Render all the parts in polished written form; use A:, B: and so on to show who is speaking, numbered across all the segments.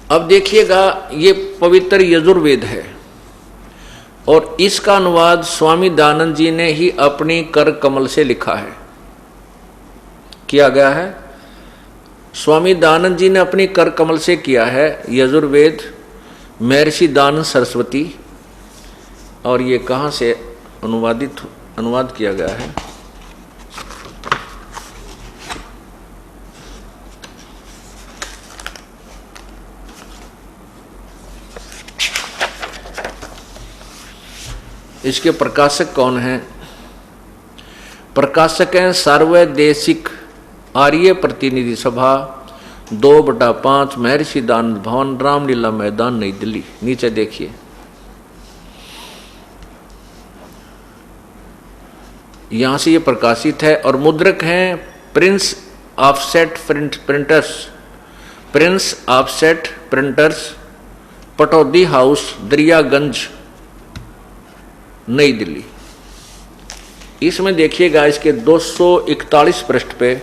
A: अब देखिएगा, ये पवित्र यजुर्वेद है और इसका अनुवाद स्वामी दयानंद जी ने ही अपनी कर कमल से लिखा है, किया गया है। स्वामी दयानंद जी ने अपनी कर कमल से किया है यजुर्वेद, महर्षि दयानंद सरस्वती। और ये कहाँ से अनुवाद किया गया है? इसके प्रकाशक कौन हैं? प्रकाशक हैं सर्वदेशिक आर्य प्रतिनिधि सभा 2/5 महर्षि दयानंद भवन, रामलीला मैदान, नई दिल्ली। नीचे देखिए, यहां से ये प्रकाशित है। और मुद्रक हैं Prince offset printers, Prince offset printers, Pataudi house, Daryaganj, नई दिल्ली। इसमें देखिएगा, इसके 241 पृष्ठ पे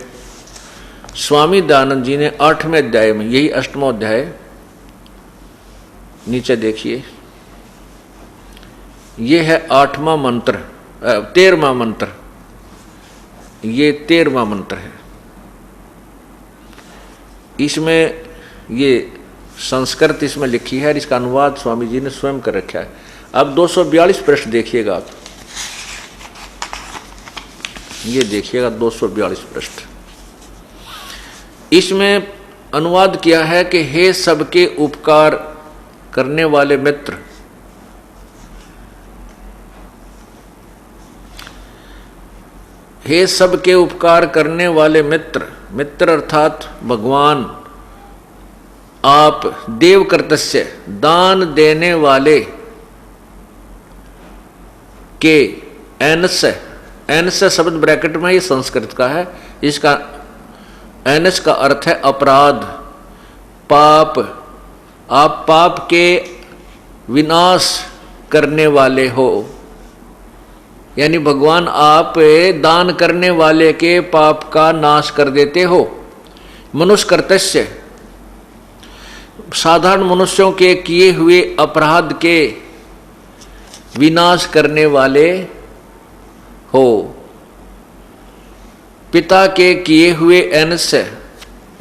A: स्वामी दयानंद जी ने 8वें अध्याय में, यही 8वां अध्याय, नीचे देखिए, ये है 8वां मंत्र, 13वां मंत्र, ये 13वां मंत्र है। इसमें ये संस्कृत इसमें लिखी है, इसका अनुवाद स्वामी जी ने स्वयं कर रखा है। अब 242 पृष्ठ देखिएगा आप, ये देखिएगा 242 पृष्ठ। इसमें अनुवाद किया है कि हे सबके उपकार करने वाले मित्र, हे सबके उपकार करने वाले मित्र, मित्र अर्थात भगवान, आप देव कर्तस्य दान देने वाले के एनस शब्द ब्रैकेट में, ये संस्कृत का है। इसका एनस का अर्थ है अपराध, पाप। आप पाप के विनाश करने वाले हो, यानी भगवान आप दान करने वाले के पाप का नाश कर देते हो। मनुष्य कर्तस्य, साधारण मनुष्यों के किए हुए अपराध के विनाश करने वाले हो। पिता के किए हुए एनस्य,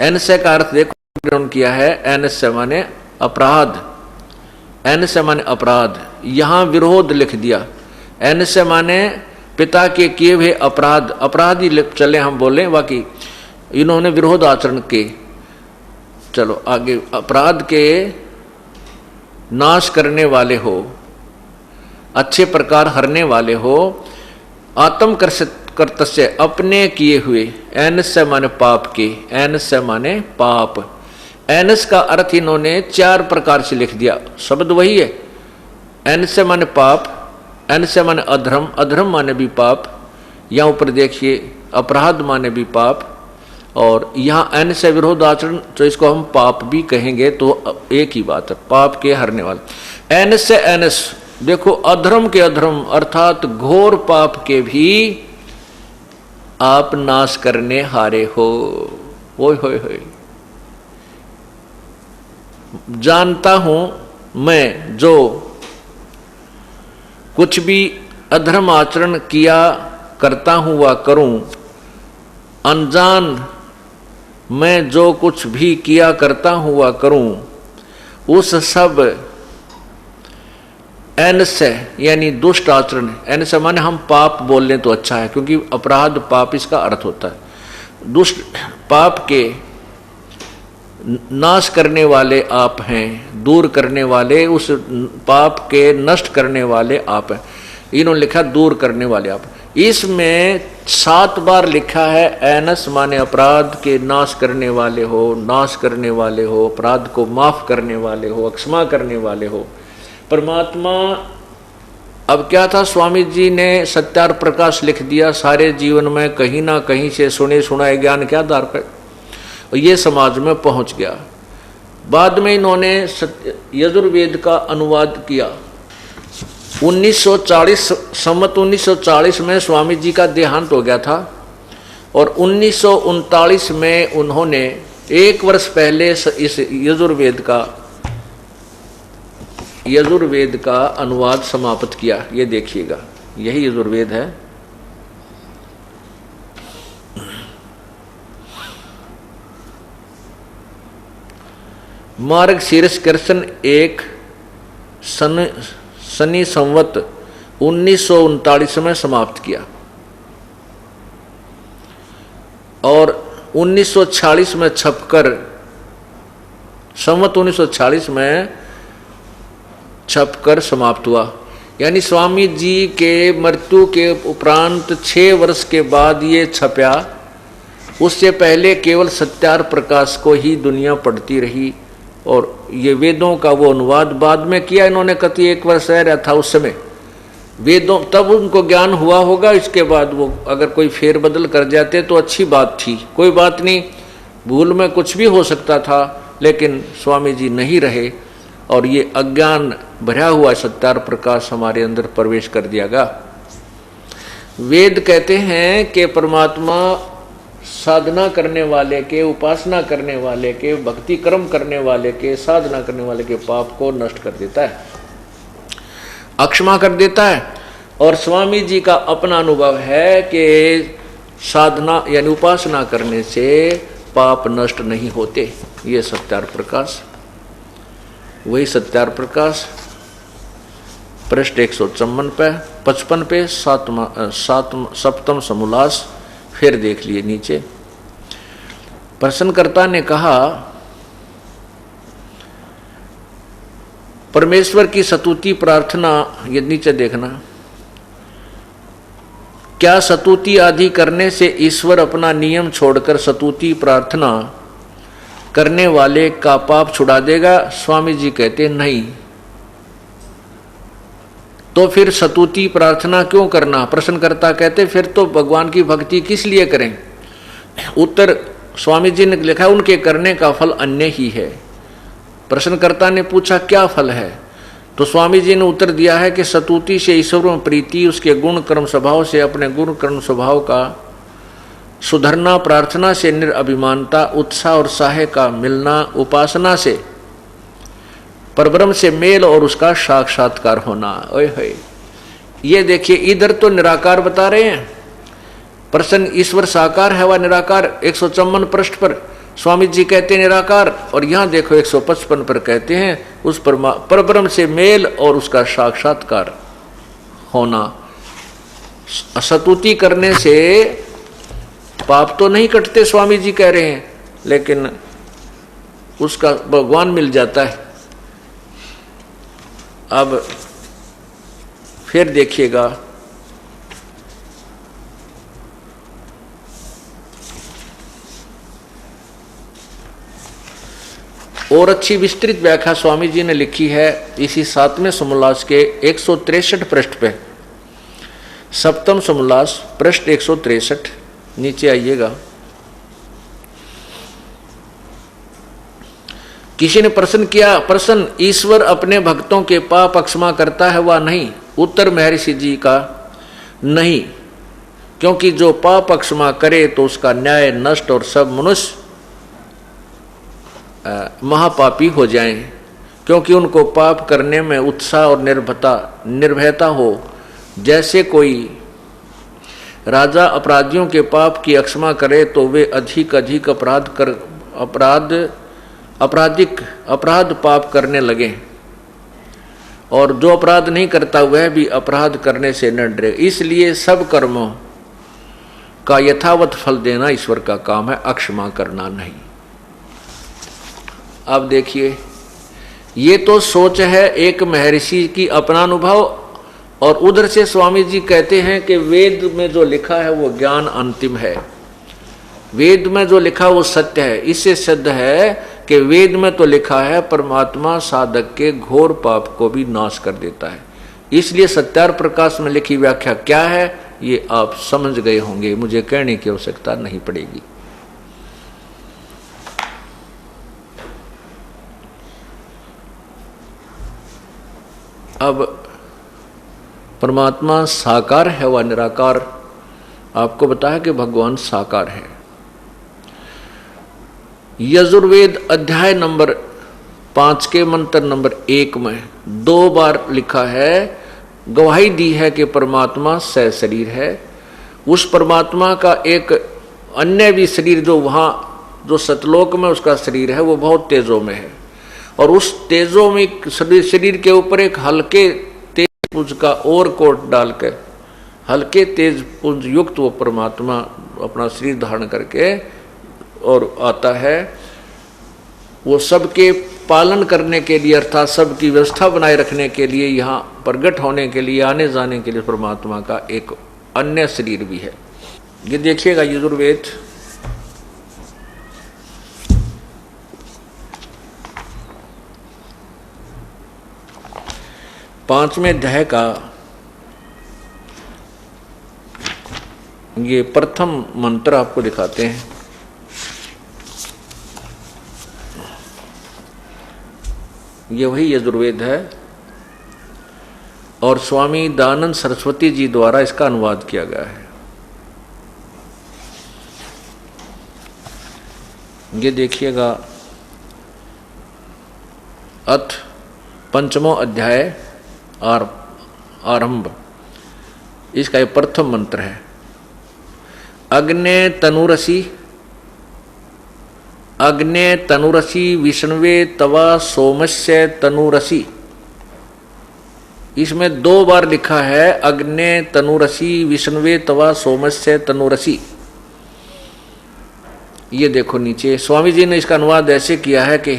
A: एनस्य का अर्थ देखो ग्रहण किया है, एनस्य माने अपराध, एनस्य माने अपराध, यहां विरोध लिख दिया। एनस्य माने पिता के किए हुए अपराध, अपराध ही चले हम बोले, बाकी इन्होंने विरोध आचरण के, चलो आगे, अपराध के नाश करने वाले हो, अच्छे प्रकार हरने वाले हो। आत्म कर्तस्य, अपने किए हुए, एनस्य माने पाप के, एनस्य माने पाप। एनस का अर्थ इन्होंने 4 प्रकार से लिख दिया, शब्द वही है। एनस्य माने पाप, एनस्य माने अधर्म, अधर्म माने भी पाप। यहाँ ऊपर देखिए, अपराध माने भी पाप, और यहाँ एनस्य विरोध आचरण, तो इसको हम पाप भी कहेंगे, तो एक ही बात है, पाप के हरने वाले। एनस्य एनस देखो, अधर्म के अधर्म अर्थात घोर पाप के भी आप नाश करने हारे हो। ओए होए होए, जानता हूं मैं जो कुछ भी अधर्म आचरण किया करता हूं व करूं, अनजान मैं जो कुछ भी किया करता हूं व करूं, उस सब एनस्य यानी दुष्ट आचरण। एनस्य माने हम पाप बोल लें तो अच्छा है, क्योंकि अपराध पाप इसका अर्थ होता है। दुष्ट पाप के नाश करने वाले आप हैं, दूर करने वाले, उस पाप के नष्ट करने वाले आप हैं। इन्होंने लिखा दूर करने वाले आप। इसमें 7 बार लिखा है एनस माने अपराध के नाश करने वाले हो, नाश करने वाले हो, अपराध को माफ करने वाले हो, क्षमा करने वाले हो। परमात्मा, अब क्या था, स्वामी जी ने सत्यार प्रकाश लिख दिया, सारे जीवन में कहीं ना कहीं से सुने सुनाए ज्ञान के आधार पर, और ये समाज में पहुंच गया। बाद में इन्होंने यजुर्वेद का अनुवाद किया। 1940 सम्मत 1940 में स्वामी जी का देहांत हो गया था, और 1939 में उन्होंने 1 वर्ष पहले इस यजुर्वेद का यजुर्वेद का अनुवाद समाप्त किया। ये देखिएगा, यही यजुर्वेद है। मार्ग शीर्ष कृष्ण एक शनि संवत 1939 में समाप्त किया और 1946 में छपकर, संवत 1946 में छपकर समाप्त हुआ। यानी स्वामी जी के मृत्यु के उपरांत 6 वर्ष के बाद ये छपया। उससे पहले केवल सत्यार प्रकाश को ही दुनिया पढ़ती रही और ये वेदों का वो अनुवाद बाद में किया इन्होंने। कति 1 वर्ष रह रहा था उस समय वेदों, तब उनको ज्ञान हुआ होगा। इसके बाद वो अगर कोई फेरबदल कर जाते तो अच्छी बात थी, कोई बात नहीं, भूल में कुछ भी हो सकता था। लेकिन स्वामी जी नहीं रहे और ये अज्ञान भरा हुआ सत्यार प्रकाश हमारे अंदर प्रवेश कर दिया गया। वेद कहते हैं कि परमात्मा साधना करने वाले के, उपासना करने वाले के, भक्ति कर्म करने वाले के, साधना करने वाले के पाप को नष्ट कर देता है, अक्षमा कर देता है। और स्वामी जी का अपना अनुभव है कि साधना यानी उपासना करने से पाप नष्ट नहीं होते। ये सत्यार प्रकाश, वही सत्यार प्रकाश पृष्ठ 155 पे 7वां समोल्लास फिर देख लिए नीचे। प्रश्नकर्ता ने कहा, परमेश्वर की स्तुति प्रार्थना, ये नीचे देखना, क्या स्तुति आदि करने से ईश्वर अपना नियम छोड़कर स्तुति प्रार्थना करने वाले का पाप छुड़ा देगा? स्वामी जी कहते नहीं। तो फिर स्तुति प्रार्थना क्यों करना? प्रश्नकर्ता कहते फिर तो भगवान की भक्ति किस लिए करें? उत्तर स्वामी जी ने लिखा, उनके करने का फल अन्य ही है। प्रश्नकर्ता ने पूछा क्या फल है? तो स्वामी जी ने उत्तर दिया है कि स्तुति से ईश्वर में प्रीति, उसके गुण कर्म स्वभाव से अपने गुण कर्म स्वभाव का सुधरना, प्रार्थना से निरअभिमानता, उत्साह और साहे का मिलना, उपासना से परब्रह्म से मेल और उसका साक्षात्कार होना। ओए होए, ये देखिए इधर तो निराकार बता रहे हैं, प्रसन्न ईश्वर साकार है वह निराकार 154 पृष्ठ पर स्वामी जी कहते हैं निराकार, और यहाँ देखो 155 पर कहते हैं उस परब्रह्म से मेल और उसका साक्षात्कार होना। स्तुति करने से पाप तो नहीं कटते स्वामी जी कह रहे हैं, लेकिन उसका भगवान मिल जाता है। अब फिर देखिएगा, और अच्छी विस्तृत व्याख्या स्वामी जी ने लिखी है इसी 7वें समोल्लास के 163 पृष्ठ पे। 7वां समोल्लास पृष्ठ 163, नीचे आइएगा। किसी ने प्रश्न किया, प्रश्न ईश्वर अपने भक्तों के पाप क्षमा करता है वा नहीं? उत्तर महर्षि जी का नहीं, क्योंकि जो पाप क्षमा करे तो उसका न्याय नष्ट और सब मनुष्य महापापी हो जाएं, क्योंकि उनको पाप करने में उत्साह और निर्भयता हो। जैसे कोई राजा अपराधियों के पाप की क्षमा करे तो वे अधिक अपराध पाप करने लगे, और जो अपराध नहीं करता वह भी अपराध करने से न डरे। इसलिए सब कर्मों का यथावत फल देना ईश्वर का काम है, अक्षमा करना नहीं। अब देखिए, ये तो सोच है एक महर्षि की अपना अनुभव, और उधर से स्वामी जी कहते हैं कि वेद में जो लिखा है वो ज्ञान अंतिम है, वेद में जो लिखा वो सत्य है। इससे सिद्ध है कि वेद में तो लिखा है परमात्मा साधक के घोर पाप को भी नाश कर देता है। इसलिए सत्यार प्रकाश में लिखी व्याख्या क्या है ये आप समझ गए होंगे, मुझे कहने की आवश्यकता नहीं पड़ेगी। अब परमात्मा साकार है व निराकार, आपको बताया कि भगवान साकार है। यजुर्वेद अध्याय नंबर 5 के मंत्र नंबर 1 में 2 बार लिखा है, गवाही दी है कि परमात्मा शरीर है। उस परमात्मा का एक अन्य भी शरीर जो वहाँ जो सतलोक में उसका शरीर है वो बहुत तेजों में है, और उस तेजों में शरीर के ऊपर एक हल्के तेज पुंज का और कोट डालकर हल्के तेज पुंज युक्त वो परमात्मा अपना शरीर धारण करके और आता है। वो सबके पालन करने के लिए अर्थात सबकी व्यवस्था बनाए रखने के लिए, यहाँ प्रकट होने के लिए, आने जाने के लिए परमात्मा का एक अन्य शरीर भी है। ये देखिएगा यजुर्वेद पांचवें अध्याय का ये प्रथम मंत्र आपको दिखाते हैं। ये वही यजुर्वेद है और स्वामी दयानंद सरस्वती जी द्वारा इसका अनुवाद किया गया है। ये देखिएगा, अथ पंचमो अध्याय आरंभ, इसका ये प्रथम मंत्र है। अग्ने तनुरसी, अग्ने तनुरसी विष्णवे तवा सोमस्य तनुरसी। इसमें 2 बार लिखा है अग्ने तनुरसी विष्णवे तवा सोमस्य तनुरसी। ये देखो नीचे स्वामी जी ने इसका अनुवाद ऐसे किया है कि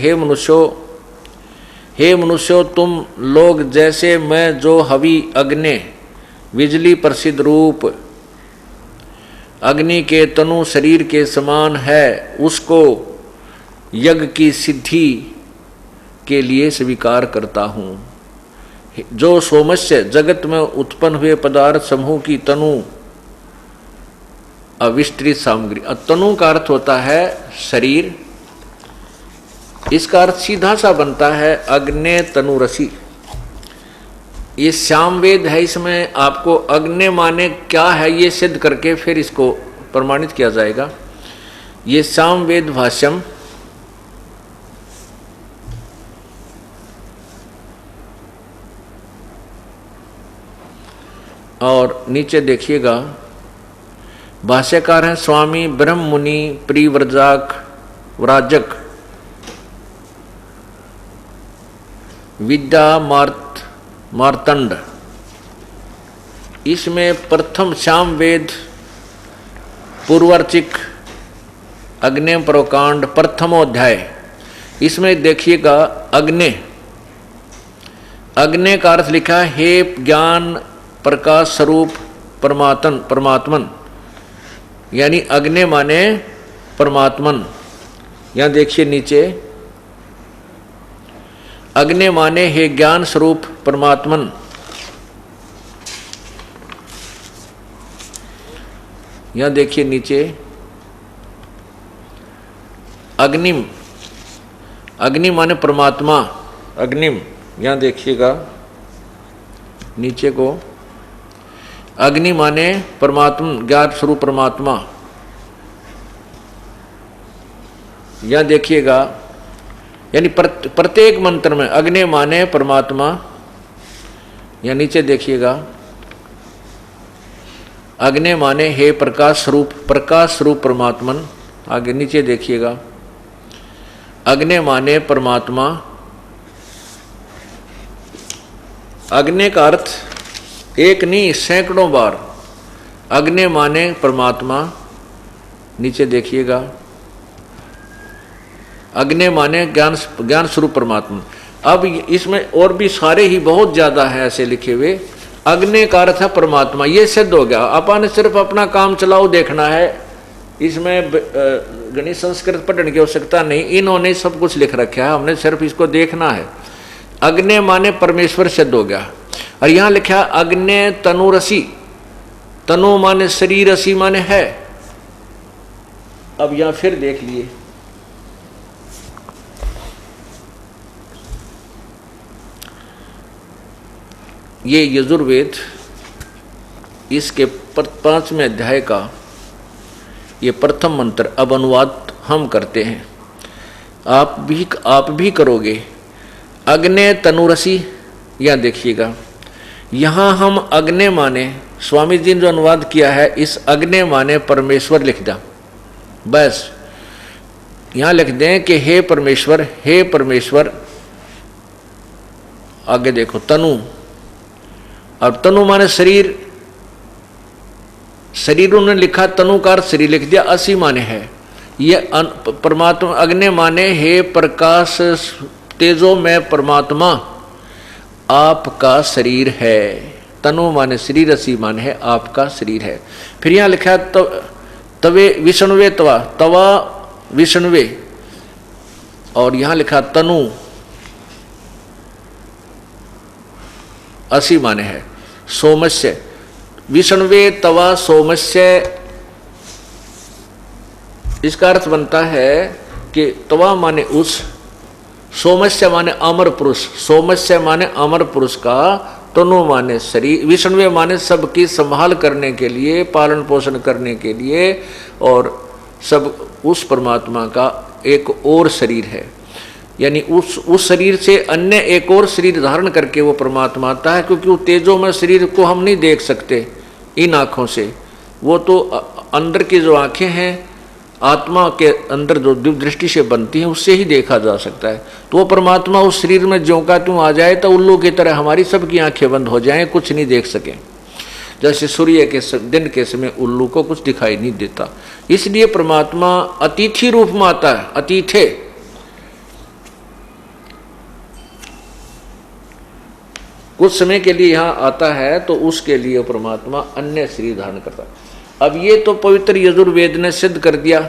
A: हे मनुष्यों तुम लोग जैसे मैं जो हवि अग्नि बिजली प्रसिद्ध रूप अग्नि के तनु शरीर के समान है, उसको यज्ञ की सिद्धि के लिए स्वीकार करता हूँ। जो सोमस्य जगत में उत्पन्न हुए पदार्थ समूह की तनु अविस्तृत सामग्री। तनु का अर्थ होता है शरीर, इसका अर्थ सीधा सा बनता है अग्ने तनुरसी। ये सामवेद है, इसमें आपको अग्नि माने क्या है ये सिद्ध करके फिर इसको प्रमाणित किया जाएगा। ये सामवेद भाष्यम और नीचे देखिएगा भाष्यकार हैं स्वामी ब्रह्म मुनि प्रिव्रजक विद्या मार्तंड। इसमें प्रथम श्याम वेद पूर्वर्चिक अग्नि प्रोकांड प्रथमोध्याय, इसमें देखिएगा अग्नि का अर्थ लिखा है हे ज्ञान प्रकाश स्वरूप परमात्मन, यानी अग्नि माने परमात्मन। यहाँ देखिए नीचे अग्नि माने हे ज्ञान स्वरूप परमात्मन। यहाँ देखिए नीचे अग्निम, अग्नि माने परमात्मा, अग्निम। यहाँ देखिएगा नीचे को अग्नि माने परमात्मा ज्ञान स्वरूप परमात्मा। यहाँ देखिएगा यानी प्रत्येक मंत्र में अग्नि माने परमात्मा। या नीचे देखिएगा अग्नि माने हे प्रकाश स्वरूप परमात्मन। आगे नीचे देखिएगा अग्नि माने परमात्मा। अग्नि का अर्थ एक नहीं सैकड़ों बार अग्नि माने परमात्मा। नीचे देखिएगा अग्नि माने ज्ञान स्वरूप परमात्मा। अब इसमें और भी सारे ही बहुत ज्यादा है ऐसे लिखे हुए। अग्नि का अर्थ है परमात्मा, ये सिद्ध हो गया। अपन सिर्फ अपना काम चलाओ देखना है, इसमें गणित संस्कृत पढ़ने की आवश्यकता नहीं, इन्होंने सब कुछ लिख रखा है, हमने सिर्फ इसको देखना है। अग्नि माने परमेश्वर सिद्ध हो गया। और यहां लिखा अग्नि तनुरसी, तनु माने शरीर, रसी माने है। अब यहां फिर देख लिए ये यजुर्वेद, इसके 5वें अध्याय का ये प्रथम मंत्र। अब अनुवाद हम करते हैं, आप भी करोगे अग्ने तनुरसी, यहां देखिएगा, यहां हम अग्ने माने, स्वामी जी ने जो अनुवाद किया है इस अग्ने माने परमेश्वर लिख दिया। बस यहां लिख दें कि हे परमेश्वर, हे परमेश्वर। आगे देखो तनु, और तनु माने शरीर, शरीर उन्होंने लिखा, तनु का अर्थ शरीर लिख दिया, असी माने है। ये परमात्मा अग्नि माने हे प्रकाश तेजो में परमात्मा आपका शरीर है। तनु माने शरीर, असी माने है आपका शरीर है। फिर यहां लिखा है तवे विष्णुवे तवा, तवा विष्णुवे, और यहां लिखा तनु असी माने है सोमस्य, विष्णुवे तवा सोमस्य। इसका अर्थ बनता है कि तवा माने उस, सोमस्य माने अमर पुरुष, सोमस्य माने अमर पुरुष का, तनु माने शरीर, विष्णुवे माने सबकी संभाल करने के लिए, पालन पोषण करने के लिए, और सब उस परमात्मा का एक और शरीर है। यानी उस शरीर से अन्य एक और शरीर धारण करके वो परमात्मा आता है, क्योंकि वो तेजो में शरीर को हम नहीं देख सकते इन आँखों से। वो तो अंदर की जो आँखें हैं, आत्मा के अंदर जो दिव्य दृष्टि से बनती है, उससे ही देखा जा सकता है। तो वो परमात्मा उस शरीर में ज्यों का त्यों आ जाए तो उल्लू की तरह हमारी सबकी आंखें बंद हो जाएं, कुछ नहीं देख सकें। जैसे सूर्य के दिन के समय उल्लू को कुछ दिखाई नहीं देता। इसलिए परमात्मा अतिथि रूप में आता है, अतिथे। कुछ समय के लिए यहाँ आता है तो उसके लिए परमात्मा अन्य शरीर धारण करता है। अब ये तो पवित्र यजुर्वेद ने सिद्ध कर दिया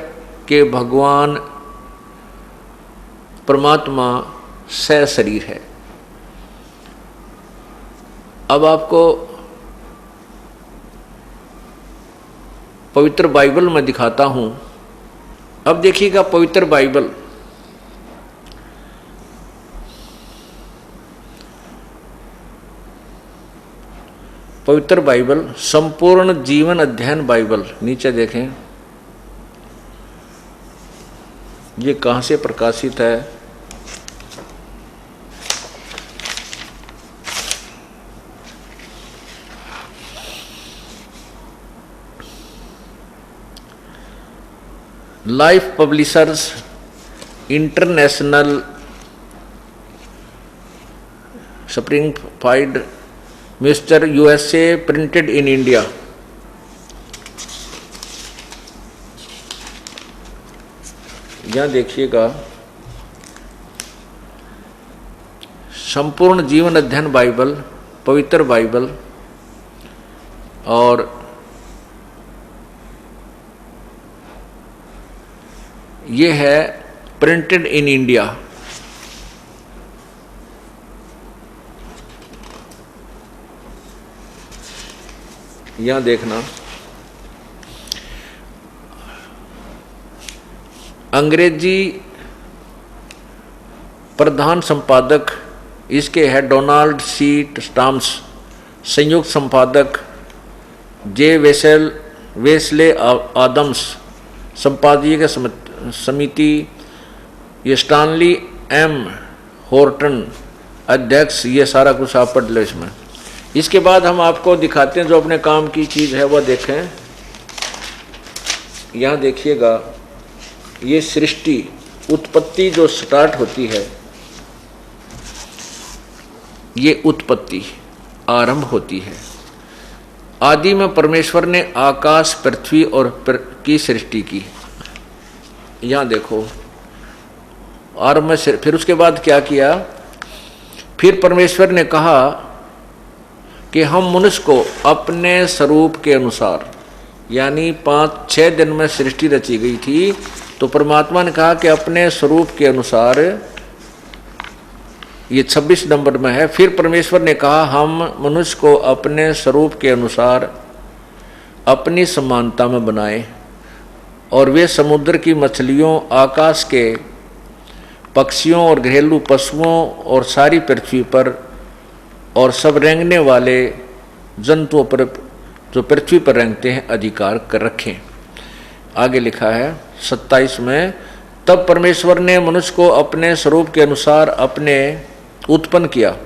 A: कि भगवान परमात्मा सशरीर है। अब आपको पवित्र बाइबल में दिखाता हूं। अब देखिएगा पवित्र बाइबल, पवित्र बाइबल संपूर्ण जीवन अध्ययन बाइबल, नीचे देखें ये कहां से प्रकाशित है। Life publishers international, Springfield mister USA, printed in India. यहां देखिएगा संपूर्ण जीवन अध्ययन बाइबल, पवित्र बाइबल, और ये है प्रिंटेड इन इंडिया। यहां देखना, अंग्रेजी प्रधान संपादक इसके है डोनाल्ड सी स्टाम्स, संयुक्त संपादक जे वेस्ले आदम्स, संपादकीय समिति ये स्टानली एम होर्टन अध्यक्ष। ये सारा कुछ आप पढ़ लो इसमें। इसके बाद हम आपको दिखाते हैं जो अपने काम की चीज़ है वह देखें। यहाँ देखिएगा ये सृष्टि उत्पत्ति जो स्टार्ट होती है, ये उत्पत्ति आरंभ होती है। आदि में परमेश्वर ने आकाश पृथ्वी और की सृष्टि की। यहाँ देखो आरंभ में, फिर उसके बाद क्या किया, फिर परमेश्वर ने कहा कि हम मनुष्य को अपने स्वरूप के अनुसार, यानी 5-6 दिन में सृष्टि रची गई थी, तो परमात्मा ने कहा कि अपने स्वरूप के अनुसार, ये 26 नंबर में है। फिर परमेश्वर ने कहा हम मनुष्य को अपने स्वरूप के अनुसार अपनी समानता में बनाए, और वे समुद्र की मछलियों, आकाश के पक्षियों और घरेलू पशुओं और सारी पृथ्वी पर और सब रेंगने वाले जंतुओं पर जो पृथ्वी पर रेंगते हैं अधिकार कर रखें। आगे लिखा है 27 में, तब परमेश्वर ने मनुष्य को अपने स्वरूप के अनुसार अपने उत्पन्न किया।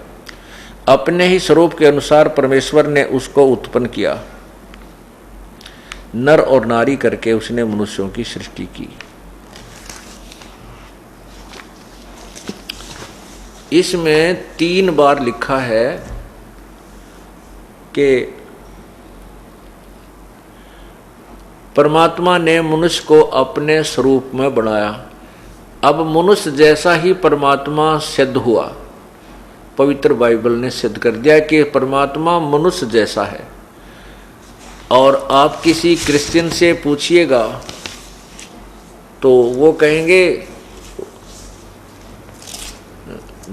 A: अपने ही स्वरूप के अनुसार परमेश्वर ने उसको उत्पन्न किया, नर और नारी करके उसने मनुष्यों की सृष्टि की। इसमें 3 बार लिखा है कि परमात्मा ने मनुष्य को अपने स्वरूप में बनाया। अब मनुष्य जैसा ही परमात्मा सिद्ध हुआ। पवित्र बाइबल ने सिद्ध कर दिया कि परमात्मा मनुष्य जैसा है। और आप किसी क्रिश्चियन से पूछिएगा तो वो कहेंगे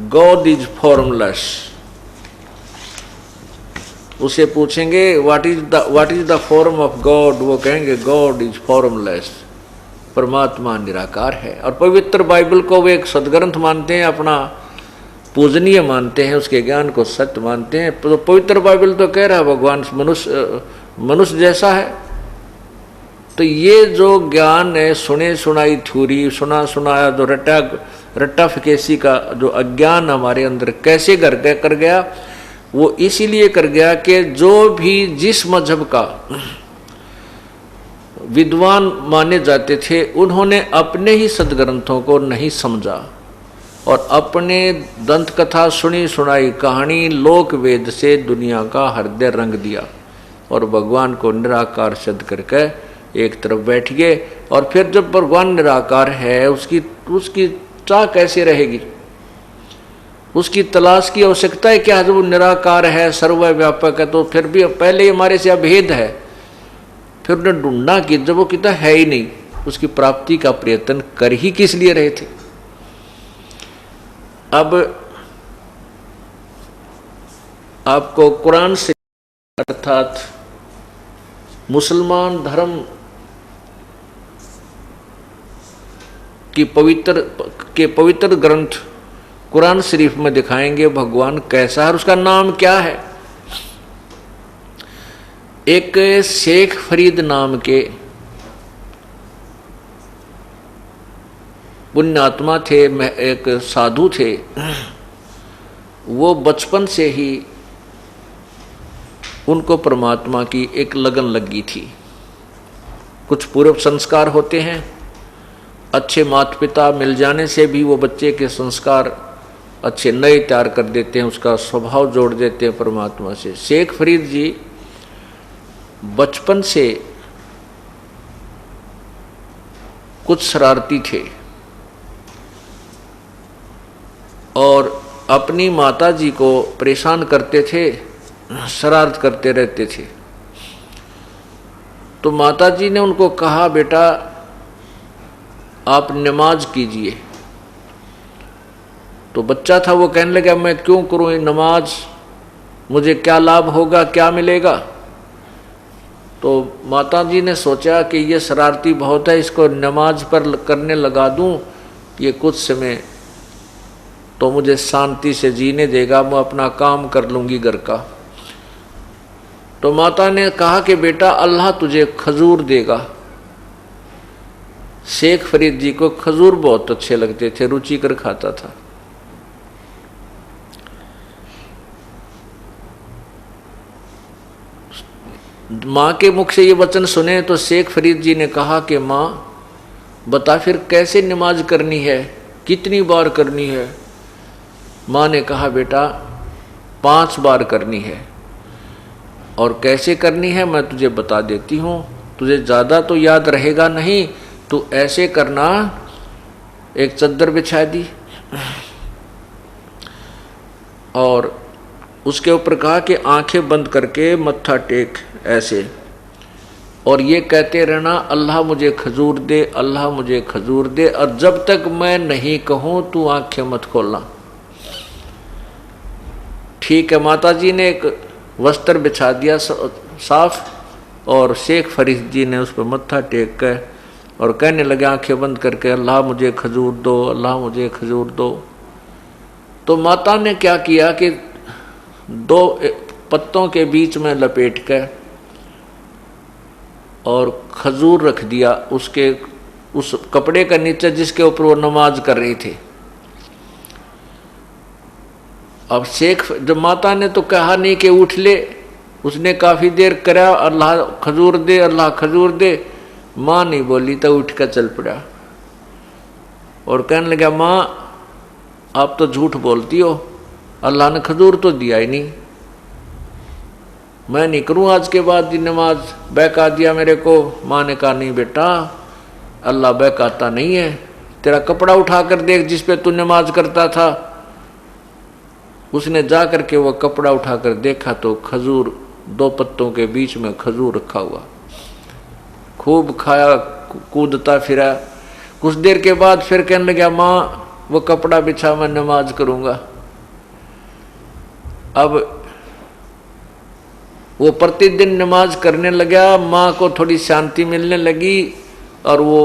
A: गॉड इज फॉर्मलेस। उसे पूछेंगे what is the form of God, वो कहेंगे गॉड इज फॉर्मलेस। परमात्मा निराकार है। और पवित्र बाइबल को वे एक सदग्रंथ मानते हैं, अपना पूजनीय मानते हैं, उसके ज्ञान को सत्य मानते हैं। तो पवित्र बाइबल तो कह रहा है भगवान मनुष्य जैसा है। तो ये जो ज्ञान है, सुने सुनाई थ्योरी, सुना सुनाया जो रट्टा फिकेसी का जो अज्ञान हमारे अंदर कैसे कर गया, वो इसीलिए कर गया कि जो भी जिस मजहब का विद्वान माने जाते थे उन्होंने अपने ही सदग्रंथों को नहीं समझा और अपने दंत कथा सुनी सुनाई कहानी लोक वेद से दुनिया का हृदय रंग दिया और भगवान को निराकार सिद्ध करके एक तरफ बैठ गए। और फिर जब भगवान निराकार है, उसकी चाह कैसे रहेगी, उसकी तलाश की आवश्यकता है क्या? जब वो निराकार है, सर्वव्यापक है, तो फिर भी पहले हमारे से अभेद है। फिर उन्हें ढूंढना कि जब वो कितना है ही नहीं, उसकी प्राप्ति का प्रयत्न कर ही किस लिए रहे थे। अब आपको कुरान से अर्थात मुसलमान धर्म की पवित्र ग्रंथ कुरान शरीफ में दिखाएंगे भगवान कैसा है और उसका नाम क्या है। एक शेख फरीद नाम के पुण्यात्मा थे, एक साधु थे। वो बचपन से ही उनको परमात्मा की एक लगन लगी थी। कुछ पूर्व संस्कार होते हैं, अच्छे माता पिता मिल जाने से भी वो बच्चे के संस्कार अच्छे नए तैयार कर देते हैं, उसका स्वभाव जोड़ देते हैं परमात्मा से। शेख फरीद जी बचपन से कुछ शरारती थे और अपनी माता जी को परेशान करते थे, शरारत करते रहते थे। तो माता जी ने उनको कहा, बेटा आप नमाज कीजिए। तो बच्चा था, वो कहने लगा मैं क्यों करूं ये नमाज, मुझे क्या लाभ होगा, क्या मिलेगा। तो माता जी ने सोचा कि ये शरारती बहुत है, इसको नमाज पर करने लगा दूं, ये कुछ समय तो मुझे शांति से जीने देगा, मैं अपना काम कर लूंगी घर का। तो माता ने कहा कि बेटा अल्लाह तुझे खजूर देगा। शेख फरीद जी को खजूर बहुत अच्छे लगते थे, रुचिकर खाता था। माँ के मुख से ये वचन सुने तो शेख फरीद जी ने कहा कि माँ बता फिर कैसे नमाज करनी है, कितनी बार करनी है। माँ ने कहा बेटा 5 बार करनी है और कैसे करनी है मैं तुझे बता देती हूँ, तुझे ज़्यादा तो याद रहेगा नहीं, तू ऐसे करना। एक चद्दर बिछा दी और उसके ऊपर कहा कि आंखें बंद करके मत्था टेक ऐसे, और ये कहते रहना अल्लाह मुझे खजूर दे, अल्लाह मुझे खजूर दे, और जब तक मैं नहीं कहूँ तू आंखें मत खोलना। ठीक है, माता जी ने एक वस्त्र बिछा दिया साफ, और शेख फरीद जी ने उस पर मत्था टेक कर और कहने लगे आंखें बंद करके अल्लाह मुझे खजूर दो, अल्लाह मुझे खजूर दो। तो माता ने क्या किया कि 2 पत्तों के बीच में लपेट कर और खजूर रख दिया उसके उस कपड़े का नीचे जिसके ऊपर वो नमाज कर रही थी। अब शेख जब माता ने तो कहा नहीं कि उठ ले, उसने काफी देर करा, अल्लाह खजूर दे, अल्लाह खजूर दे। माँ नहीं बोली तो उठ कर चल पड़ा और कहने लगा, माँ आप तो झूठ बोलती हो, अल्लाह ने खजूर तो दिया ही नहीं, मैं नहीं करूँ आज के बाद ये नमाज, बहका दिया मेरे को। माँ ने कहा, नहीं बेटा, अल्लाह बहकाता नहीं है, तेरा कपड़ा उठा कर देख जिस पे तू नमाज करता था। उसने जा करके वह कपड़ा उठाकर देखा तो खजूर, 2 पत्तों के बीच में खजूर रखा हुआ। खूब खाया, कूदता फिरा। कुछ देर के बाद फिर कहने लगा, माँ वो कपड़ा बिछा, मैं नमाज करूंगा। अब वो प्रतिदिन नमाज करने लगा, माँ को थोड़ी शांति मिलने लगी और वो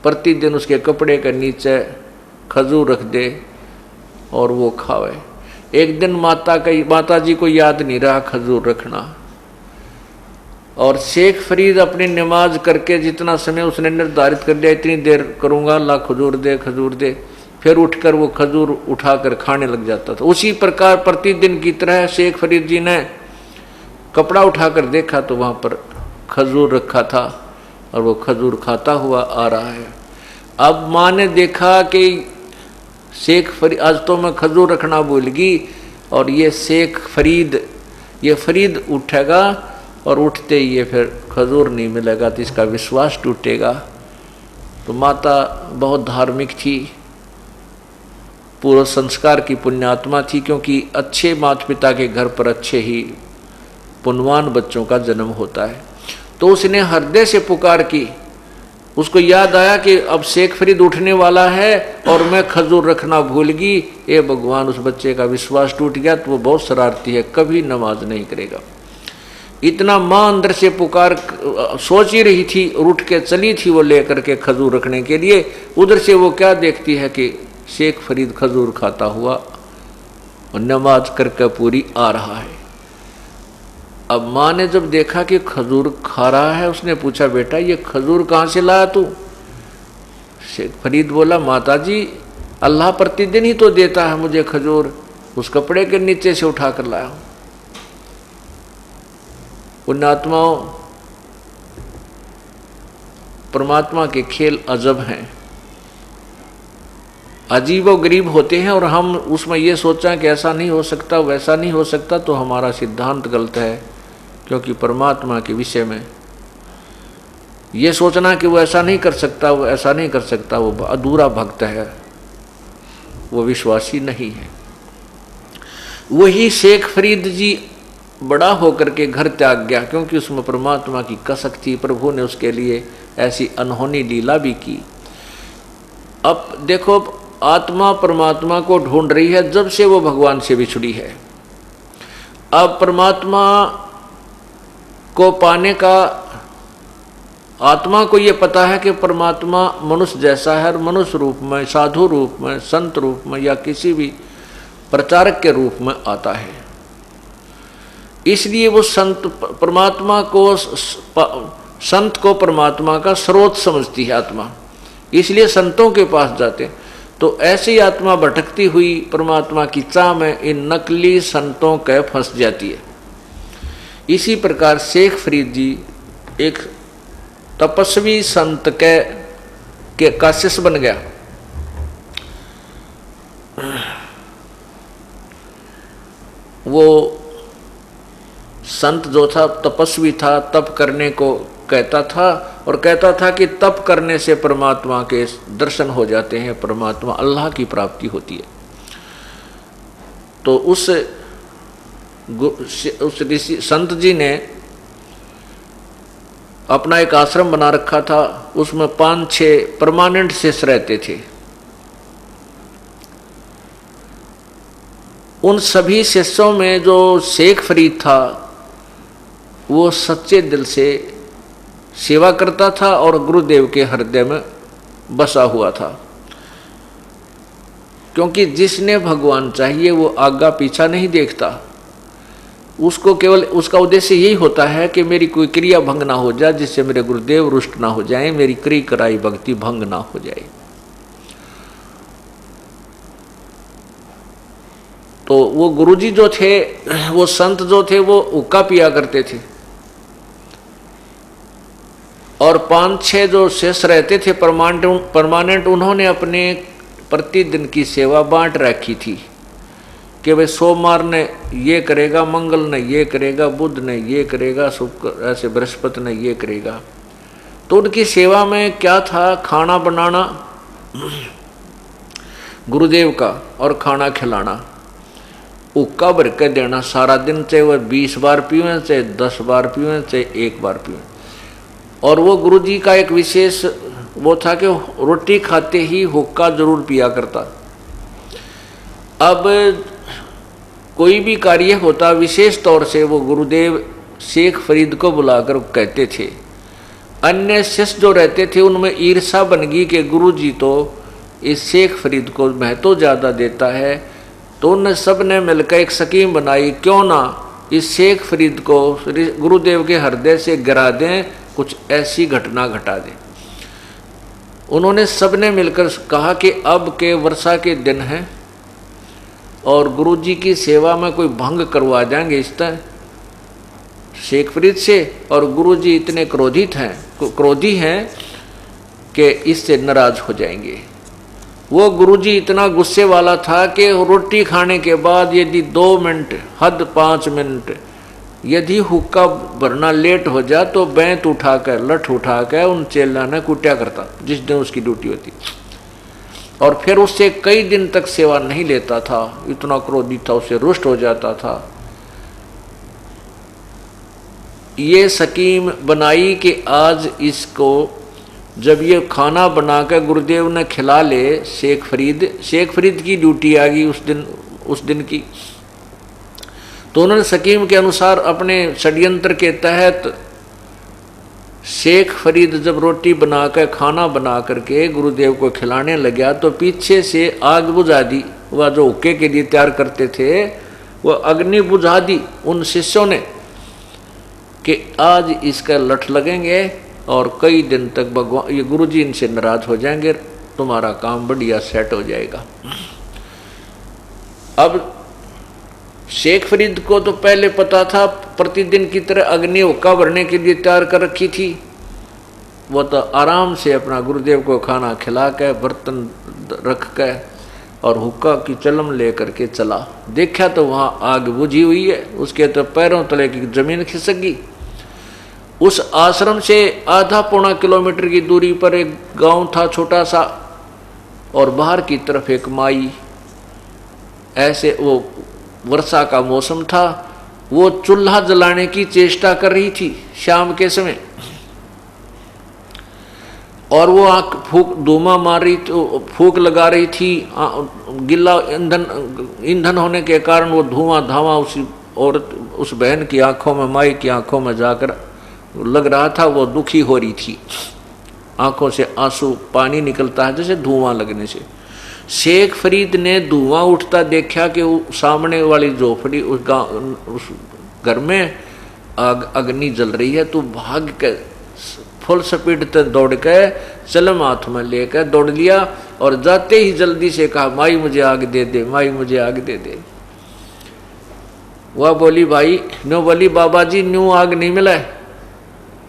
A: प्रतिदिन उसके कपड़े के नीचे खजूर रख दे और वो खावे। एक दिन माता जी को याद नहीं रहा खजूर रखना, और शेख फरीद अपनी नमाज करके जितना समय उसने निर्धारित कर लिया, इतनी देर करूंगा, अल्लाह खजूर दे खजूर दे, फिर उठकर वो खजूर उठाकर खाने लग जाता था। उसी प्रकार प्रतिदिन की तरह शेख फरीद जी ने कपड़ा उठाकर देखा तो वहां पर खजूर रखा था और वो खजूर खाता हुआ आ रहा है। अब माँ ने देखा कि शेख फरीद, आज तो मैं खजूर रखना भूल गई और ये शेख फरीद, ये फरीद उठेगा और उठते ही ये फिर खजूर नहीं मिलेगा तो इसका विश्वास टूटेगा। तो माता बहुत धार्मिक थी, पूर्व संस्कार की पुण्यात्मा थी, क्योंकि अच्छे माता पिता के घर पर अच्छे ही पुण्यवान बच्चों का जन्म होता है। तो उसने हृदय से पुकार की। उसको याद आया कि अब शेख फरीद उठने वाला है और मैं खजूर रखना भूल गई। ये भगवान, उस बच्चे का विश्वास टूट गया तो वो बहुत शरारती है, कभी नमाज नहीं करेगा। इतना माँ अंदर से पुकार सोच ही रही थी और उठ के चली थी वो लेकर के खजूर रखने के लिए। उधर से वो क्या देखती है कि शेख फरीद खजूर खाता हुआ और नमाज करके पूरी आ रहा है। अब माँ ने जब देखा कि खजूर खा रहा है, उसने पूछा, बेटा ये खजूर कहाँ से लाया तू? शेख फरीद बोला, माता जी अल्लाह प्रतिदिन ही तो देता है मुझे खजूर, उस कपड़े के नीचे से उठा कर लाया हूं। पुण्यात्माओं, परमात्मा के खेल अजब हैं, अजीब और गरीब होते हैं, और हम उसमें ये सोचा कि ऐसा नहीं हो सकता, वैसा नहीं हो सकता, तो हमारा सिद्धांत गलत है। क्योंकि परमात्मा के विषय में ये सोचना कि वो ऐसा नहीं कर सकता, वो ऐसा नहीं कर सकता, वो अधूरा भक्त है, वो विश्वासी नहीं है। वही शेख फरीद जी बड़ा होकर के घर त्याग गया, क्योंकि उसमें परमात्मा की कसक थी। प्रभु ने उसके लिए ऐसी अनहोनी लीला भी की। अब देखो, आत्मा परमात्मा को ढूंढ रही है जब से वो भगवान से बिछड़ी है। अब परमात्मा को पाने का, आत्मा को ये पता है कि परमात्मा मनुष्य जैसा है, और मनुष्य रूप में, साधु रूप में, संत रूप में या किसी भी प्रचारक के रूप में आता है। इसलिए वो संत परमात्मा को, संत को परमात्मा का स्रोत समझती है आत्मा, इसलिए संतों के पास जाते। तो ऐसी आत्मा भटकती हुई परमात्मा की चाह में इन नकली संतों के फंस जाती है। इसी प्रकार शेख फरीद जी एक तपस्वी संत के का शिष्य बन गया। वो संत जो था तपस्वी था, तप करने को कहता था और कहता था कि तप करने से परमात्मा के दर्शन हो जाते हैं, परमात्मा अल्लाह की प्राप्ति होती है। तो उस ऋषि संत जी ने अपना एक आश्रम बना रखा था, उसमें 5-6 परमानेंट शिष्य रहते थे। उन सभी शिष्यों में जो शेख फरीद था वो सच्चे दिल से सेवा करता था और गुरुदेव के हृदय में बसा हुआ था। क्योंकि जिसने भगवान चाहिए वो आगा पीछा नहीं देखता, उसको केवल उसका उद्देश्य यही होता है कि मेरी कोई क्रिया भंग ना हो जाए, जिससे मेरे गुरुदेव रुष्ट ना हो जाए, मेरी क्रिय कराई भक्ति भंग ना हो जाए। तो वो गुरुजी जो थे, वो संत जो थे, वो हुक्का पिया करते थे, और 5-6 जो शिष्य रहते थे परमानेंट, उन्होंने अपने प्रतिदिन की सेवा बांट रखी थी कि भाई सोमवार ने ये करेगा, मंगल ने ये करेगा, बुध ने ये करेगा, शुक्र ऐसे बृहस्पति ने ये करेगा। तो उनकी सेवा में क्या था? खाना बनाना गुरुदेव का और खाना खिलाना, हुक्का भर के देना सारा दिन, चाहे वह 20 बार पीवें, चाहे 10 बार पीवें, चाहे 1 बार पीवें। और वो गुरुजी का एक विशेष वो था कि रोटी खाते ही हुक्का जरूर पिया करता। अब कोई भी कार्य होता, विशेष तौर से वो गुरुदेव शेख फरीद को बुलाकर कहते थे। अन्य शिष्य जो रहते थे उनमें ईर्षा बन गई कि गुरुजी तो इस शेख फरीद को महत्व ज़्यादा देता है, तो उन सब ने मिलकर एक स्कीम बनाई, क्यों ना इस शेख फरीद को गुरुदेव के हृदय से गिरा दें, कुछ ऐसी घटना घटा दें। उन्होंने सब ने मिलकर कहा कि अब के वर्षा के दिन हैं और गुरुजी की सेवा में कोई भंग करवा देंगे इस तरह शेख फरीद से, और गुरुजी इतने क्रोधी हैं कि इससे नाराज हो जाएंगे। वो गुरुजी इतना गुस्से वाला था कि रोटी खाने के बाद यदि 2 मिनट, हद 5 मिनट यदि हुक्का भरना लेट हो जाए तो बैंत उठाकर, लठ उठाकर उन चेला ने कुटिया करता जिस दिन उसकी ड्यूटी होती, और फिर उससे कई दिन तक सेवा नहीं लेता था। इतना क्रोधी था, उससे रुष्ट हो जाता था। ये स्कीम बनाई कि आज इसको जब ये खाना बनाकर गुरुदेव ने खिला ले, शेख फरीद की ड्यूटी आ गई उस दिन की। तो उन्होंने स्कीम के अनुसार अपने षड्यंत्र के तहत शेख फरीद जब रोटी बनाकर, खाना बना करके गुरुदेव को खिलाने लगा, तो पीछे से आग बुझा दी। वह जो हुक्के के लिए तैयार करते थे, वह अग्नि बुझा दी उन शिष्यों ने कि आज इसका लठ लगेंगे और कई दिन तक भगवान, ये गुरुजी इनसे नाराज हो जाएंगे, तुम्हारा काम बढ़िया सेट हो जाएगा। अब शेख फरीद को तो पहले पता था, प्रतिदिन की तरह अग्नि हुक्का भरने के लिए तैयार कर रखी थी। वो तो आराम से अपना गुरुदेव को खाना खिला के, बर्तन रख के और हुक्का की चलम ले करके चला। देखा तो वहाँ आग बुझी हुई है, उसके तो पैरों तले की जमीन खिसक गई। उस आश्रम से आधा पौना किलोमीटर की दूरी पर एक गांव था छोटा सा, और बाहर की तरफ एक माई, ऐसे वो वर्षा का मौसम था, वो चूल्हा जलाने की चेष्टा कर रही थी शाम के समय, और वो आंख फूक धुआं मार रही, तो फूक लगा रही थी। गिल्ला ईंधन होने के कारण वो धुआं धावा उसी औरत, उस बहन की आंखों में, माई की आंखों में जाकर लग रहा था। वो दुखी हो रही थी, आंखों से आंसू, पानी निकलता है जैसे धुआं लगने से। शेख फरीद ने धुआं उठता देखा कि सामने वाली झोपड़ी, उस घर में अग्नि जल रही है। तो भाग के फुल स्पीड तक दौड़ के चलम हाथ में लेकर दौड़ लिया, और जाते ही जल्दी से कहा, माई मुझे आग दे दे, माई मुझे आग दे दे। वह बोली, भाई न्यू बोली, बाबा जी न्यू आग नहीं मिला है,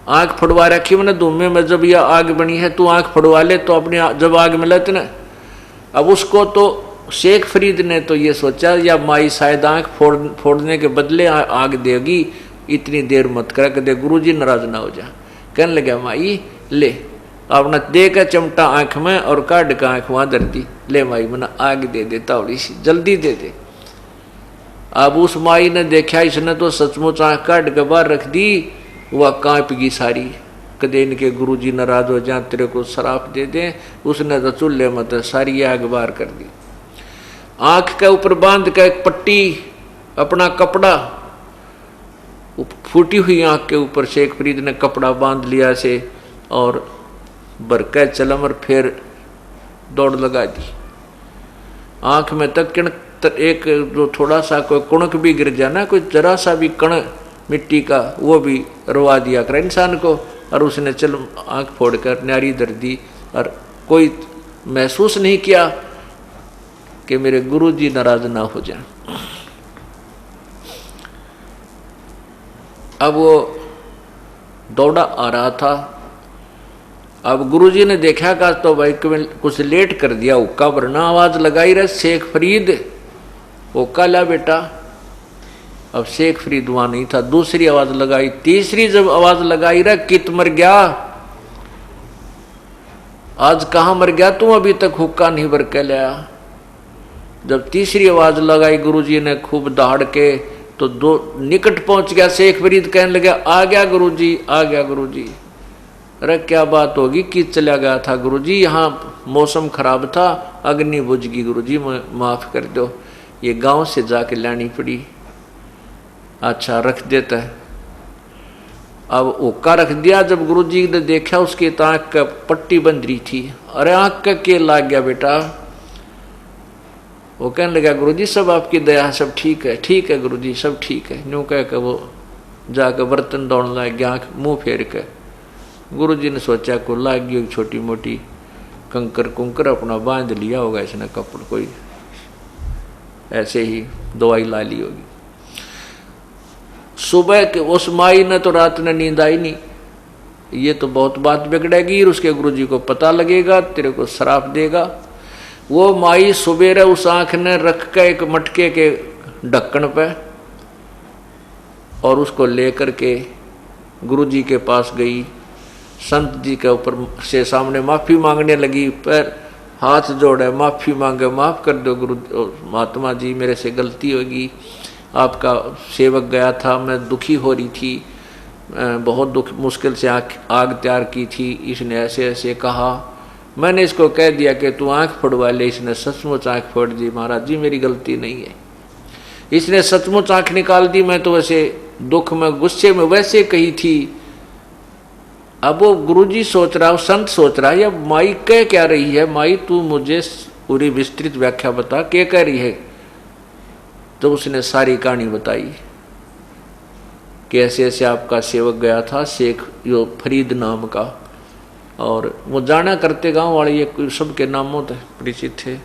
A: आँख फड़वा रखी मैंने धुएं में, जब यह आग बनी है तू आँख फड़वा ले, तो अपनी जब आग मिला तो ना। अब उसको तो शेख फरीद ने तो ये सोचा, या माई शायद आँख फोड़ने के बदले आग देगी, इतनी देर मत कर के दे, गुरुजी नाराज ना हो जा। कहने लगा, माई ले, अपना दे के चमटा आँख में और काट का आँख वहाँ धरती, ले माई मैंने आग दे दे, थोड़ी सी जल्दी दे दे। अब उस माई ने देखा, इसने तो सचमुच आँख काट के बाहर रख दी, वह कांप गई सारी। कदे इनके गुरुजी नाराज हो जाए, तेरे को शराप दे दें। उसने तो चूल्हे में तो सारी आग बाहर कर दी। आंख के ऊपर बांध के एक पट्टी, अपना कपड़ा, फूटी हुई आंख के ऊपर शेख फरीद ने कपड़ा बांध लिया से, और बरके चलम, और फिर दौड़ लगा दी। आंख में तक एक जो थोड़ा सा कोई कुणक भी गिर जाना, कोई जरा सा भी कण मिट्टी का, वो भी रवा दिया कर इंसान को। और उसने चल आँख फोड़कर न्यारी धर दी, और कोई महसूस नहीं किया कि मेरे गुरुजी नाराज ना हो जाए। अब वो दौड़ा आ रहा था। अब गुरुजी ने देखा का तो भाई कुछ लेट कर दिया, हुक्का भरना आवाज लगाई रहे शेख फरीद, हुक्का ला बेटा। अब शेख फरीद वहां नहीं था, दूसरी आवाज लगाई, तीसरी जब आवाज लगाई रहे कित मर गया, आज कहां मर गया तू, अभी तक हुक्का नहीं भर के लाया। जब तीसरी आवाज लगाई गुरुजी ने खूब दहाड़ के, तो दो निकट पहुंच गया शेख फरीद, कहने लगा आ गया गुरुजी, आ गया गुरुजी। अरे क्या बात होगी, कि चला गया था गुरुजी, यहाँ मौसम खराब था, अग्नि बुझ गई गुरुजी, माफ कर दो, ये गांव से जाके लानी पड़ी। अच्छा रख देता है। अब ओका रख दिया। जब गुरुजी ने देखा उसकी आंख का पट्टी बंध रही थी, अरे आंख का के लाग गया बेटा। वो कहने लगा गुरुजी सब आपकी दया, सब ठीक है, ठीक है गुरुजी सब ठीक है। यूं कह के वो जाकर बर्तन दौड़ने लग गया, आंख मुंह फेर के। गुरुजी ने सोचा को लाग गई छोटी मोटी कंकर कुंकर, अपना बांध लिया होगा इसने कपड़, कोई ऐसे ही दवाई ला ली होगी। सुबह के उस माई ने तो रात में नींद आई नहीं, ये तो बहुत बात बिगड़ेगी, उसके गुरुजी को पता लगेगा, तेरे को श्राप देगा। वो माई सुबेरे उस आंख ने रख के एक मटके के ढक्कन पे और उसको लेकर के गुरुजी के पास गई, संत जी के ऊपर से सामने माफी मांगने लगी, पैर हाथ जोड़े माफी मांगे, माफ कर दो गुरु महात्मा जी, मेरे से गलती होगी, आपका सेवक गया था, मैं दुखी हो रही थी, बहुत दुख मुश्किल से आग तैयार की थी, इसने ऐसे ऐसे कहा, मैंने इसको कह दिया कि तू आंख फोड़वा ले, इसने सचमुच आंख फोड़ दी, महाराज जी मेरी गलती नहीं है, इसने सचमुच आंख निकाल दी, मैं तो वैसे दुख में गुस्से में वैसे कही थी। अब वो गुरुजी सोच रहा, संत सोच रहा है या माई कह क्या रही है, माई तू मुझे पूरी विस्तृत व्याख्या बता, क्या कह रही है। तो उसने सारी कहानी बताई कि ऐसे ऐसे आपका सेवक गया था शेख यो फरीद नाम का, और वो जाना करते गांव वाले ये सबके नामों तक परिचित थे,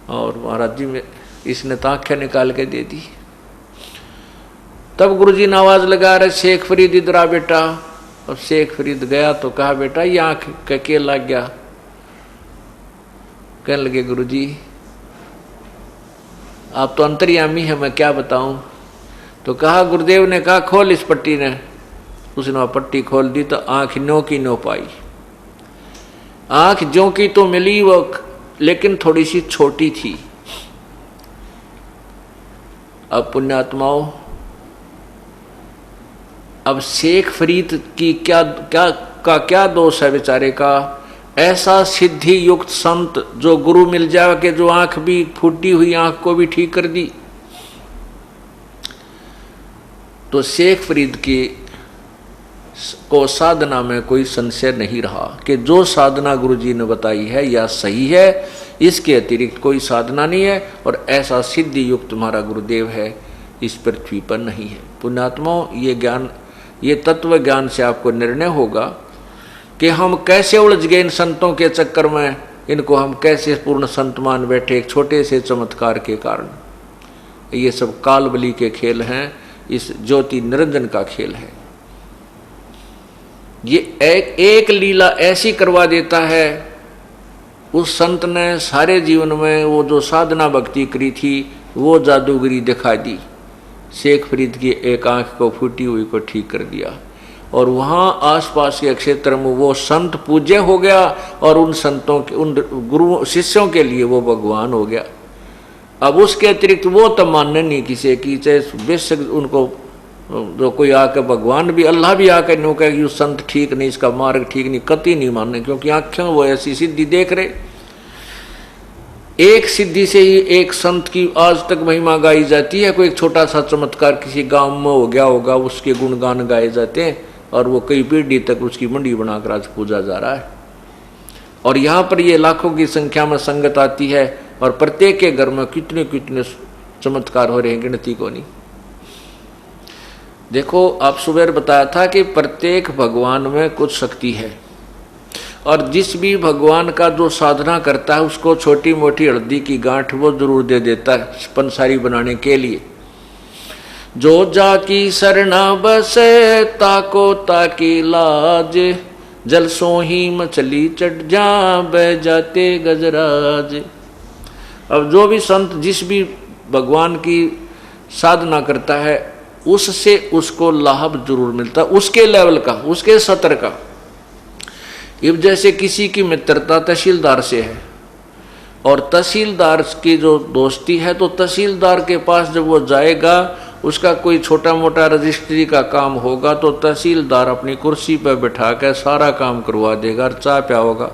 A: और महाराज जी में इसने तो आंखें निकाल के दे दी। तब गुरुजी ने आवाज लगा रहे शेख फरीद इधर आ बेटा। अब शेख फरीद गया तो कहा बेटा ये आंख के लग गया। कहने लगे गुरुजी आप तो अंतर्यामी है, मैं क्या बताऊं। तो कहा गुरुदेव ने कहा खोल इस पट्टी ने, उसने पट्टी खोल दी तो आंख नो की नो पाई। आंख जो की तो मिली वो, लेकिन थोड़ी सी छोटी थी। अब पुण्यात्माओं, अब शेख फरीद की क्या दोष है बेचारे का। ऐसा सिद्धि युक्त संत जो गुरु मिल जाए कि जो आंख भी फूटी हुई आंख को भी ठीक कर दी। तो शेख फरीद की को साधना में कोई संशय नहीं रहा कि जो साधना गुरुजी ने बताई है या सही है, इसके अतिरिक्त कोई साधना नहीं है, और ऐसा सिद्धि युक्त हमारा गुरुदेव है इस पृथ्वी पर नहीं है। पुण्यात्माओं, ये ज्ञान, ये तत्व ज्ञान से आपको निर्णय होगा कि हम कैसे उलझ गए इन संतों के चक्कर में, इनको हम कैसे पूर्ण संत मान बैठे एक छोटे से चमत्कार के कारण। ये सब काल बलि के खेल हैं, इस ज्योति निरंजन का खेल है। ये एक लीला ऐसी करवा देता है, उस संत ने सारे जीवन में वो जो साधना भक्ति करी थी वो जादूगरी दिखा दी। शेख फरीद की एक आंख को फूटी हुई को ठीक कर दिया, और वहाँ आसपास के क्षेत्र में वो संत पूज्य हो गया, और उन संतों के उन गुरु शिष्यों के लिए वो भगवान हो गया। अब उसके अतिरिक्त वो तो मानने नहीं किसी की, चाहे बेशक उनको जो कोई आकर भगवान भी अल्लाह भी आकर नो कहे कि संत ठीक नहीं, इसका मार्ग ठीक नहीं, कतई नहीं मानने, क्योंकि आंखें वो ऐसी सिद्धि देख रहे। एक सिद्धि से ही एक संत की आज तक महिमा गाई जाती है। कोई एक छोटा सा चमत्कार किसी गांव में हो गया होगा, उसके गुणगान गाए जाते हैं, और वो कई पीढ़ी तक उसकी मंडी बनाकर आज पूजा जा रहा है। और यहाँ पर ये लाखों की संख्या में संगत आती है, और प्रत्येक के घर में कितने कितने चमत्कार हो रहे हैं, गिनती को नहीं। देखो, आप सुबह बताया था कि प्रत्येक भगवान में कुछ शक्ति है, और जिस भी भगवान का जो साधना करता है उसको छोटी मोटी हल्दी की गांठ वो जरूर दे देता है पंसारी बनाने के लिए। जो जाकी सरना बसे ताको ताकी लाज, जल सो ही मछली चढ़ जा बह जाते गजराज। अब जो भी संत जिस भी भगवान की साधना करता है उससे उसको लाभ जरूर मिलता, उसके लेवल का, उसके सत्र का। अब जैसे किसी की मित्रता तहसीलदार से है और तहसीलदार की जो दोस्ती है, तो तहसीलदार के पास जब वो जाएगा, उसका कोई छोटा मोटा रजिस्ट्री का काम होगा तो तहसीलदार अपनी कुर्सी पर बैठा कर सारा काम करवा देगा और चाय पियाओगा।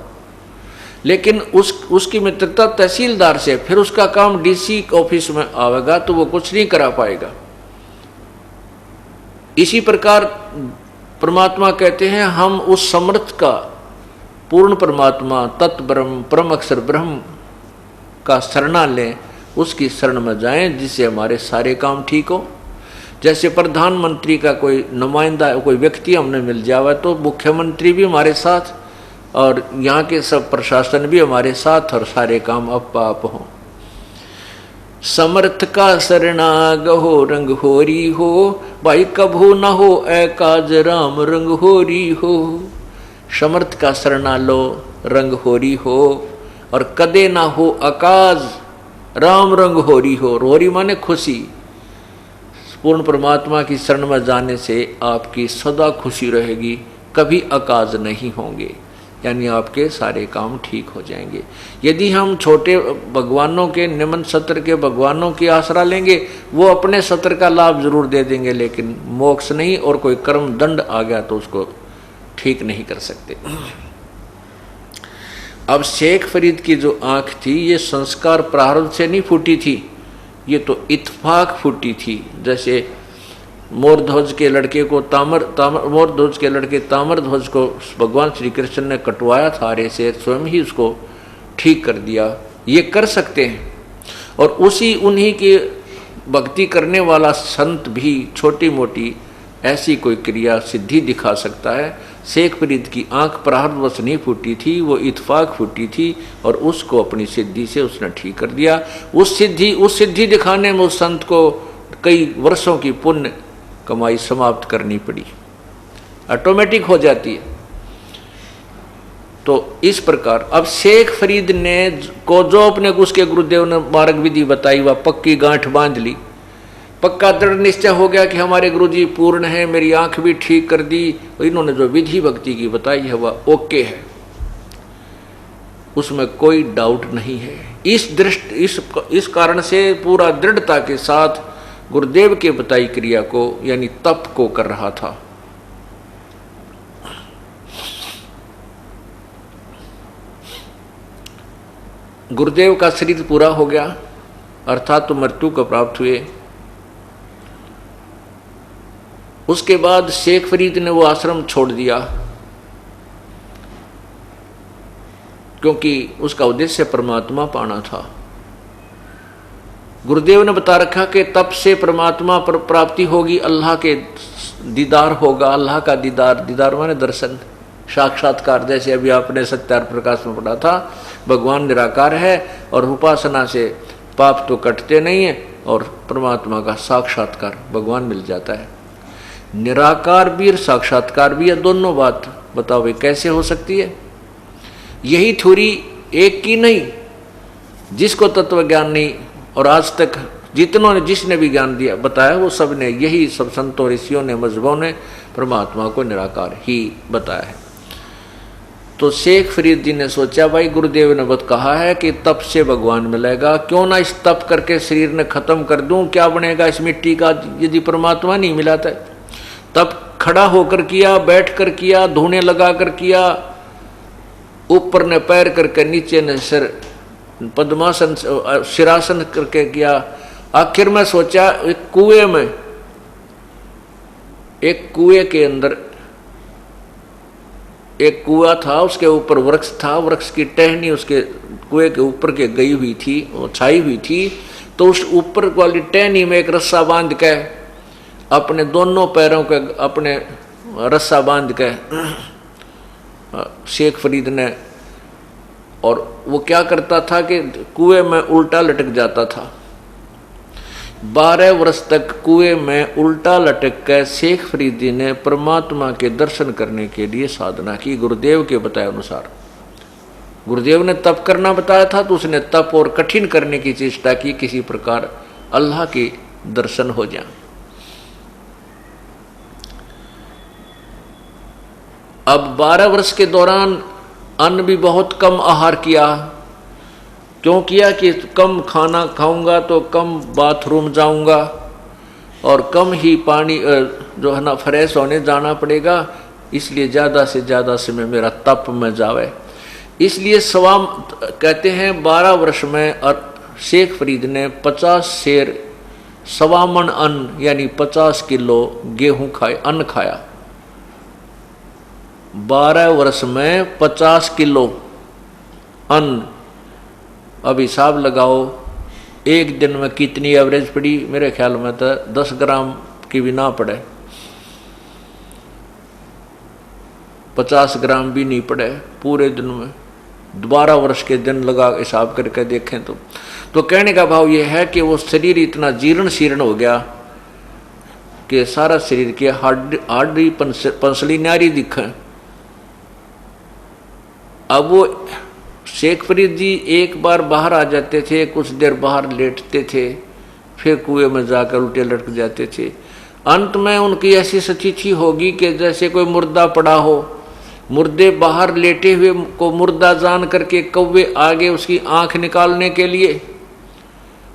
A: लेकिन उसकी मित्रता तहसीलदार से, फिर उसका काम डीसी ऑफिस में आवेगा तो वो कुछ नहीं करा पाएगा। इसी प्रकार परमात्मा कहते हैं हम उस समर्थ का, पूर्ण परमात्मा तत्व ब्रह्म परम अक्षर ब्रह्म का शरणा लें, उसकी शरण में जाएं जिससे हमारे सारे काम ठीक हो। जैसे प्रधानमंत्री का कोई नुमाइंदा, कोई व्यक्ति हमने मिल जावा तो मुख्यमंत्री भी हमारे साथ और यहाँ के सब प्रशासन भी हमारे साथ और सारे काम अप आप हों। समर्थ का शरणा गहो रंग होरी हो, भाई कभू न हो ए काज राम रंग होरी हो। समर्थ का शरणा लो रंग होरी हो और कदे ना हो अकाज राम रंग होरी हो। होरी माने खुशी। पूर्ण परमात्मा की शरण में जाने से आपकी सदा खुशी रहेगी, कभी अकाज नहीं होंगे, यानी आपके सारे काम ठीक हो जाएंगे। यदि हम छोटे भगवानों के, निम्न सत्र के भगवानों की आसरा लेंगे, वो अपने सत्र का लाभ जरूर दे देंगे, लेकिन मोक्ष नहीं, और कोई कर्म दंड आ गया तो उसको ठीक नहीं कर सकते। अब शेख फरीद की जो आंख थी, ये संस्कार प्रारब्ध से नहीं फूटी थी, ये तो इत्फाक फूटी थी। जैसे मोरध्वज के लड़के को मोरध्वज के लड़के ताम्रध्वज को भगवान श्री कृष्ण ने कटवाया था आरे से, स्वयं ही उसको ठीक कर दिया, ये कर सकते हैं। और उन्हीं की भक्ति करने वाला संत भी छोटी मोटी ऐसी कोई क्रिया सिद्धि दिखा सकता है। शेख फरीद की आंख प्रारब्धवश नहीं फूटी थी, वो इत्फाक फूटी थी और उसको अपनी सिद्धि से उसने ठीक कर दिया। उस सिद्धि दिखाने में उस संत को कई वर्षों की पुण्य कमाई समाप्त करनी पड़ी, ऑटोमेटिक हो जाती है। तो इस प्रकार अब शेख फरीद ने को जो अपने उसके गुरुदेव ने मार्ग विधि बताई, वह पक्की गांठ बांध ली, पक्का दृढ़ निश्चय हो गया कि हमारे गुरुजी पूर्ण है, मेरी आंख भी ठीक कर दी। इन्होंने जो विधि भक्ति की बताई है वह ओके है, उसमें कोई डाउट नहीं है। इस कारण से पूरा दृढ़ता के साथ गुरुदेव के बताई क्रिया को, यानी तप को कर रहा था। गुरुदेव का शरीर पूरा हो गया, अर्थात तो मृत्यु को प्राप्त हुए। उसके बाद शेख फरीद ने वो आश्रम छोड़ दिया, क्योंकि उसका उद्देश्य परमात्मा पाना था। गुरुदेव ने बता रखा कि तप से परमात्मा पर प्राप्ति होगी, अल्लाह के दीदार होगा। अल्लाह का दीदार माने दर्शन, साक्षात्कार। जैसे अभी आपने सत्यार प्रकाश में पढ़ा था, भगवान निराकार है और उपासना से पाप तो कटते नहीं है और परमात्मा का साक्षात्कार भगवान मिल जाता है। निराकार भी और साक्षात्कार भी है, दोनों बात बताओ भाई कैसे हो सकती है? यही थ्योरी एक की नहीं, जिसको तत्व ज्ञान नहीं और आज तक जिसने भी ज्ञान दिया बताया वो सब ने यही, सब संतों ऋषियों ने मजहबों ने परमात्मा को निराकार ही बताया है। तो शेख फरीद जी ने सोचा भाई गुरुदेव ने बत कहा है कि तप से भगवान मिलेगा, क्यों ना इस तप करके शरीर ने खत्म कर दूं, क्या बनेगा इस मिट्टी का यदि परमात्मा नहीं मिला था। तब खड़ा होकर किया, बैठ कर किया, धोने लगा कर किया, ऊपर ने पैर करके नीचे ने सिर पद्मासन शिरासन करके किया। आखिर में सोचा एक कुएं के अंदर एक कुआं था, उसके ऊपर वृक्ष था, वृक्ष की टहनी उसके कुएं के ऊपर के गई हुई थी, वो छाई हुई थी। तो उस ऊपर वाली टहनी में एक रस्सा बांध के अपने दोनों पैरों के अपने रस्सा बांध के शेख फरीद ने, और वो क्या करता था कि कुएं में उल्टा लटक जाता था। 12 वर्ष तक कुएं में उल्टा लटक कर शेख फरीदी ने परमात्मा के दर्शन करने के लिए साधना की। गुरुदेव के बताए अनुसार, गुरुदेव ने तप करना बताया था तो उसने तप और कठिन करने की चेष्टा की, किसी प्रकार अल्लाह के दर्शन हो जाए। अब 12 वर्ष के दौरान अन्न भी बहुत कम आहार किया। क्यों किया कि कम खाना खाऊंगा तो कम बाथरूम जाऊंगा और कम ही पानी जो है ना फ्रेश होने जाना पड़ेगा, इसलिए ज़्यादा से ज़्यादा समय मेरा तप में जावे। इसलिए कहते हैं 12 वर्ष में शेख फरीद ने 50 शेर 1.25 मन अन्न यानी 50 किलो गेहूं अन्न खाया। 12 वर्ष में 50 किलो अन्न। अब हिसाब लगाओ एक दिन में कितनी एवरेज पड़ी। मेरे ख्याल में तो 10 ग्राम की भी ना पड़े, 50 ग्राम भी नहीं पड़े पूरे दिन में। 12 वर्ष के दिन लगा हिसाब करके देखें तो कहने का भाव यह है कि वो शरीर इतना जीर्ण शीर्ण हो गया कि सारा शरीर के हड्डी पंसली नारी दिखे। अब वो शेख फरीद जी एक बार बाहर आ जाते थे, कुछ देर बाहर लेटते थे, फिर कुएं में जाकर उल्टे लटक जाते थे। अंत में उनकी ऐसी स्थिति होगी कि जैसे कोई मुर्दा पड़ा हो। मुर्दे बाहर लेटे हुए को मुर्दा जान करके कौवे आगे उसकी आंख निकालने के लिए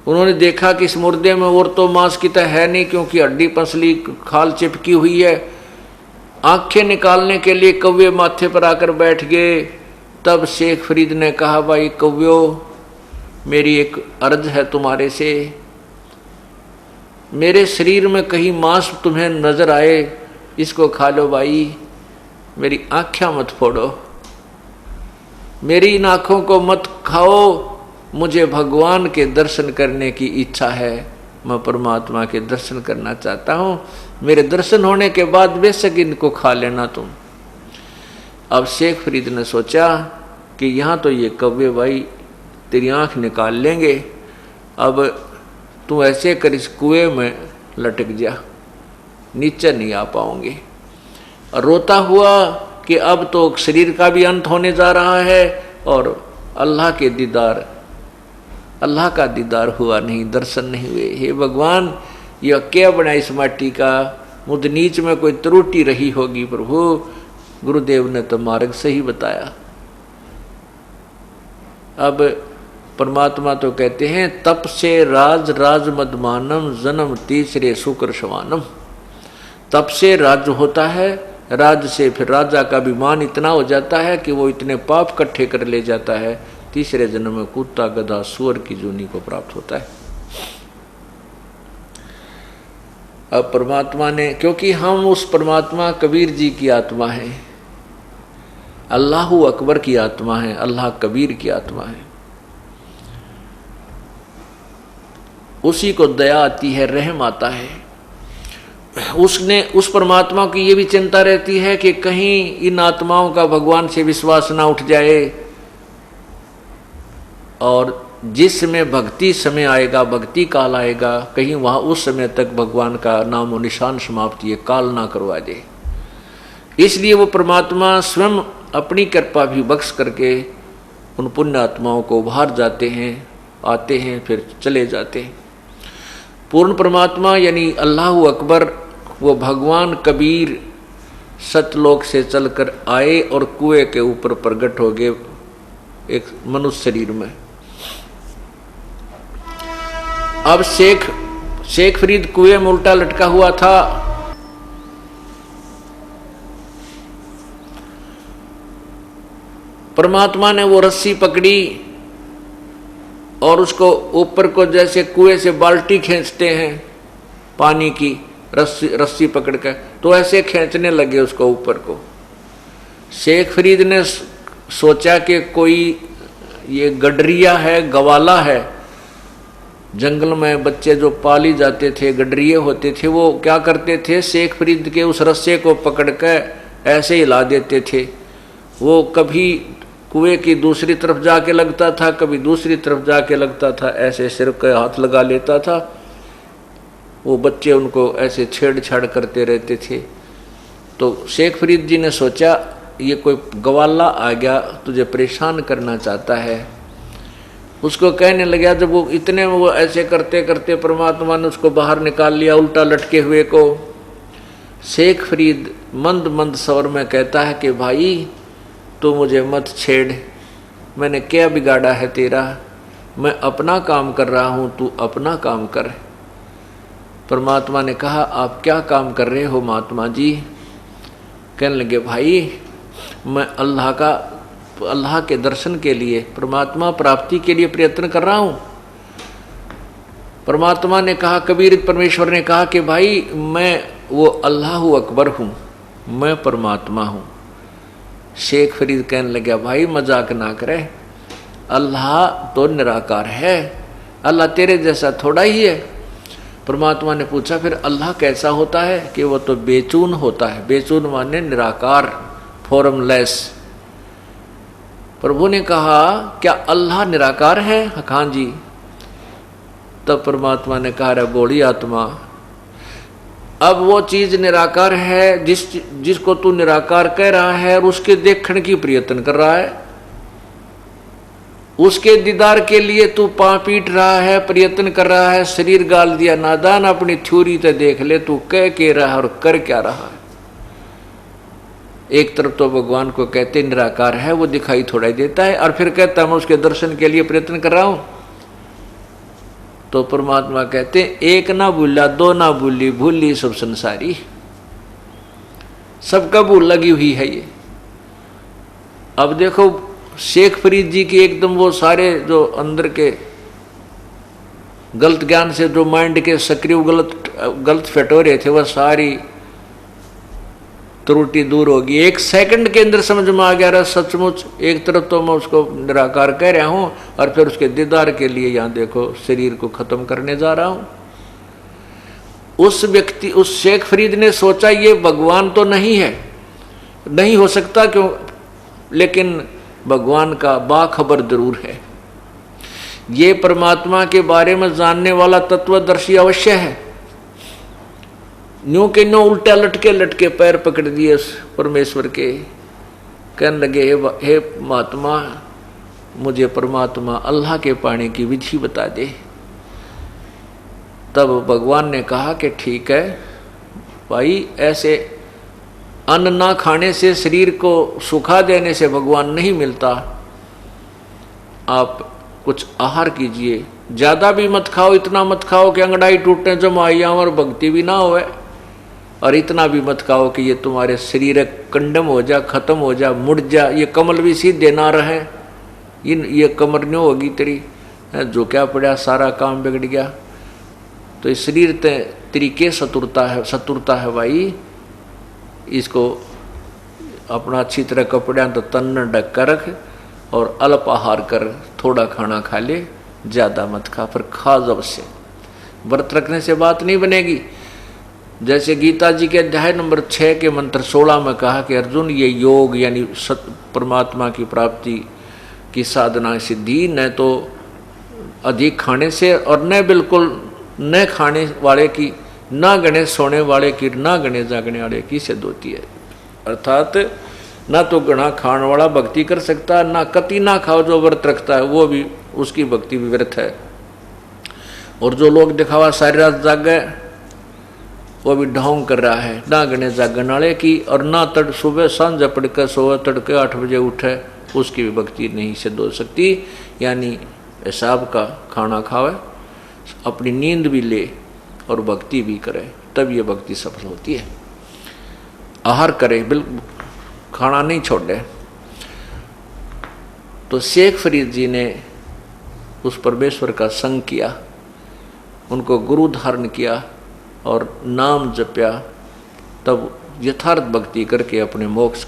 A: उन्होंने देखा कि इस मुर्दे में और तो मांस की तो है नहीं, क्योंकि हड्डी पसली खाल चिपकी हुई है। आंखें निकालने के लिए कौवे माथे पर आकर बैठ गए। तब शेख फरीद ने कहा, भाई कौव्यो, मेरी एक अर्ज है तुम्हारे से। मेरे शरीर में कहीं मांस तुम्हें नजर आए, इसको खा लो भाई, मेरी आँखें मत फोड़ो, मेरी इन आँखों को मत खाओ। मुझे भगवान के दर्शन करने की इच्छा है, मैं परमात्मा के दर्शन करना चाहता हूँ। मेरे दर्शन होने के बाद बेशक इनको खा लेना तुम। अब शेख फरीद ने सोचा कि यहाँ तो ये कौवे भाई तेरी आँख निकाल लेंगे, अब तू ऐसे कर इस कुएं में लटक जा, नीचे नहीं आ पाओगे। और रोता हुआ कि अब तो शरीर का भी अंत होने जा रहा है और अल्लाह का दीदार हुआ नहीं, दर्शन नहीं हुए। हे भगवान, यह क्या बना इस माटी का, मुझ नीच में कोई त्रुटि रही होगी प्रभु। गुरुदेव ने तो मार्ग सही बताया। अब परमात्मा तो कहते हैं, तप से राज मदमानम जन्म तीसरे शुक्र शवानम। तप से राज्य होता है, राज से फिर राजा का अभिमान इतना हो जाता है कि वो इतने पाप इकट्ठे कर ले जाता है, तीसरे जन्म में कुत्ता गधा सुअर की जोनी को प्राप्त होता है। अब परमात्मा ने, क्योंकि हम उस परमात्मा कबीर जी की आत्मा है, अल्लाहु अकबर की आत्मा है, अल्लाह कबीर की आत्मा है, उसी को दया आती है, रहम आता है। उसने उस परमात्मा की ये भी चिंता रहती है कि कहीं इन आत्माओं का भगवान से विश्वास ना उठ जाए, और जिस समय भक्ति समय आएगा, भक्ति काल आएगा, कहीं वहाँ उस समय तक भगवान का नाम और निशान समाप्ति ये काल ना करवा दे। इसलिए वो परमात्मा स्वयं अपनी कृपा भी बख्श करके उन पुण्य आत्माओं को बाहर जाते हैं, आते हैं, फिर चले जाते हैं। पूर्ण परमात्मा यानी अल्लाहु अकबर, वो भगवान कबीर सतलोक से चलकर आए और कुएं के ऊपर प्रकट हो गए एक मनुष्य शरीर में। अब शेख फरीद कुएं में उल्टा लटका हुआ था। परमात्मा ने वो रस्सी पकड़ी और उसको ऊपर को, जैसे कुएं से बाल्टी खींचते हैं पानी की, रस्सी पकड़ कर, तो ऐसे खींचने लगे उसको ऊपर को। शेख फरीद ने सोचा कि कोई ये गडरिया है, गवाला है। जंगल में बच्चे जो पाली जाते थे, गडरिये होते थे, वो क्या करते थे, शेख फरीद के उस रस्से को पकड़ कर ऐसे हिला देते थे। वो कभी कुएं की दूसरी तरफ जाके लगता था, कभी दूसरी तरफ जाके लगता था, ऐसे सिर के हाथ लगा लेता था। वो बच्चे उनको ऐसे छेड़छाड़ करते रहते थे। तो शेख फरीद जी ने सोचा ये कोई गवाला आ गया तुझे परेशान करना चाहता है। उसको कहने लगा, जब वो इतने वो ऐसे करते करते परमात्मा ने उसको बाहर निकाल लिया उल्टा लटके हुए को। शेख फरीद मंद मंद स्वर में कहता है कि भाई तू मुझे मत छेड़, मैंने क्या बिगाड़ा है तेरा, मैं अपना काम कर रहा हूँ, तू अपना काम कर। परमात्मा ने कहा आप क्या काम कर रहे हो महात्मा जी? कहने लगे भाई मैं अल्लाह के दर्शन के लिए, परमात्मा प्राप्ति के लिए प्रयत्न कर रहा हूँ। परमात्मा ने कहा, कबीर परमेश्वर ने कहा कि भाई मैं वो अल्लाह अकबर हूँ, मैं परमात्मा हूँ। शेख फरीद कहने लगा भाई मजाक ना करे, अल्लाह तो निराकार है, अल्लाह तेरे जैसा थोड़ा ही है। परमात्मा ने पूछा फिर अल्लाह कैसा होता है? कि वो तो बेचून होता है। बेचून माने निराकार, फॉर्मलेस। प्रभु ने कहा क्या अल्लाह निराकार है? हाँ जी। तब परमात्मा ने कहा रे बोली आत्मा, अब वो चीज निराकार है जिसको तू निराकार कह रहा है और उसके देखने की प्रयत्न कर रहा है, उसके दीदार के लिए तू पांव पीट रहा है, प्रयत्न कर रहा है, शरीर गाल दिया नादान, अपनी थ्योरी तो देख ले तू कह के रहा है और कर क्या रहा है। एक तरफ तो भगवान को कहते निराकार है, वो दिखाई थोड़ा ही देता है, और फिर कहता मैं उसके दर्शन के लिए प्रयत्न कर रहा हूं। तो परमात्मा कहते एक ना भूला दो ना भूली, भूली सब संसारी। सबका भूल लगी हुई है ये। अब देखो शेख फरीद जी की एकदम वो सारे जो अंदर के गलत ज्ञान से जो माइंड के सक्रिय गलत फटोरे थे वह सारी त्रुटि दूर होगी। एक सेकंड के अंदर समझ में आ गया रहा सचमुच, एक तरफ तो मैं उसको निराकार कह रहा हूं और फिर उसके दीदार के लिए यहां देखो शरीर को खत्म करने जा रहा हूं। उस शेख फरीद ने सोचा ये भगवान तो नहीं है, नहीं हो सकता क्यों, लेकिन भगवान का बाखबर जरूर है। ये परमात्मा के बारे में जानने वाला तत्वदर्शी अवश्य है। न्यू के न्यू उल्टा लटके लटके पैर पकड़ दिए उस परमेश्वर के। कहने लगे हे महात्मा मुझे परमात्मा अल्लाह के पाने की विधि बता दे। तब भगवान ने कहा कि ठीक है भाई, ऐसे अन्न ना खाने से, शरीर को सुखा देने से भगवान नहीं मिलता। आप कुछ आहार कीजिए, ज्यादा भी मत खाओ, इतना मत खाओ कि अंगड़ाई टूटने जमाइया और भक्ति भी ना होए, और इतना भी मत खाओ कि ये तुम्हारे शरीर कंडम हो जा, खत्म हो जा, मुड़ जा, ये कमल भी सीधे ना रहे, ये कमर न्यों होगी तेरी, जो क्या पड़ा सारा काम बिगड़ गया। तो इस शरीर तरीके सतुरता है भाई, इसको अपना अच्छी तरह कपड़े तो तन ढक कर रख और अल्प आहार कर, थोड़ा खाना खा ले, ज्यादा मत खा, पर खा जब से। व्रत रखने से बात नहीं बनेगी। जैसे गीता जी के अध्याय नंबर 6 के मंत्र 16 में कहा कि अर्जुन ये योग यानी परमात्मा की प्राप्ति की साधना सिद्धि न तो अधिक खाने से और न बिल्कुल न खाने वाले की, ना गणे सोने वाले की, ना गणे जागने वाले की सिद्ध होती है। अर्थात ना तो गणा खाने वाला भक्ति कर सकता है, ना कति ना खाओ जो व्रत रखता है वो भी, उसकी भक्ति भी व्यर्थ है। और जो लोग दिखावा सारी रात जागे वो भी ढोंग कर रहा है, ना गणे जागने वाले की, और ना सुबह सांझ पड़कर सोए, तड़के 8 बजे उठे, उसकी भी भक्ति नहीं सिद्ध हो सकती। यानी हिसाब का खाना खावे, अपनी नींद भी ले और भक्ति भी करे, तब ये भक्ति सफल होती है। आहार करे, बिल्कुल खाना नहीं छोड़े। तो शेख फरीद जी ने उस परमेश्वर का संग किया, उनको गुरु धारण किया और नाम जपया, तब यथार्थ भक्ति करके अपने मोक्ष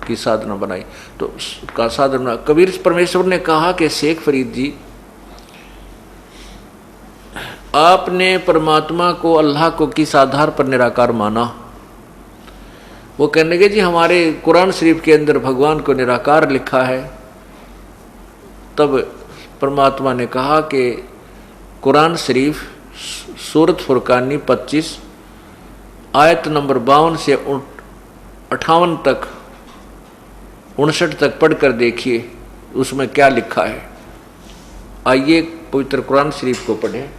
A: की साधना बनाई। तो का साधना कबीर परमेश्वर ने कहा कि शेख फरीद जी आपने परमात्मा को, अल्लाह को किस आधार पर निराकार माना? वो कहने लगे जी हमारे कुरान शरीफ के अंदर भगवान को निराकार लिखा है। तब परमात्मा ने कहा कि कुरान शरीफ सूरत फुरकानी 25 आयत नंबर 52 से 58 तक 59 तक पढ़कर देखिए उसमें क्या लिखा है। आइए पवित्र कुरान शरीफ को पढ़ें।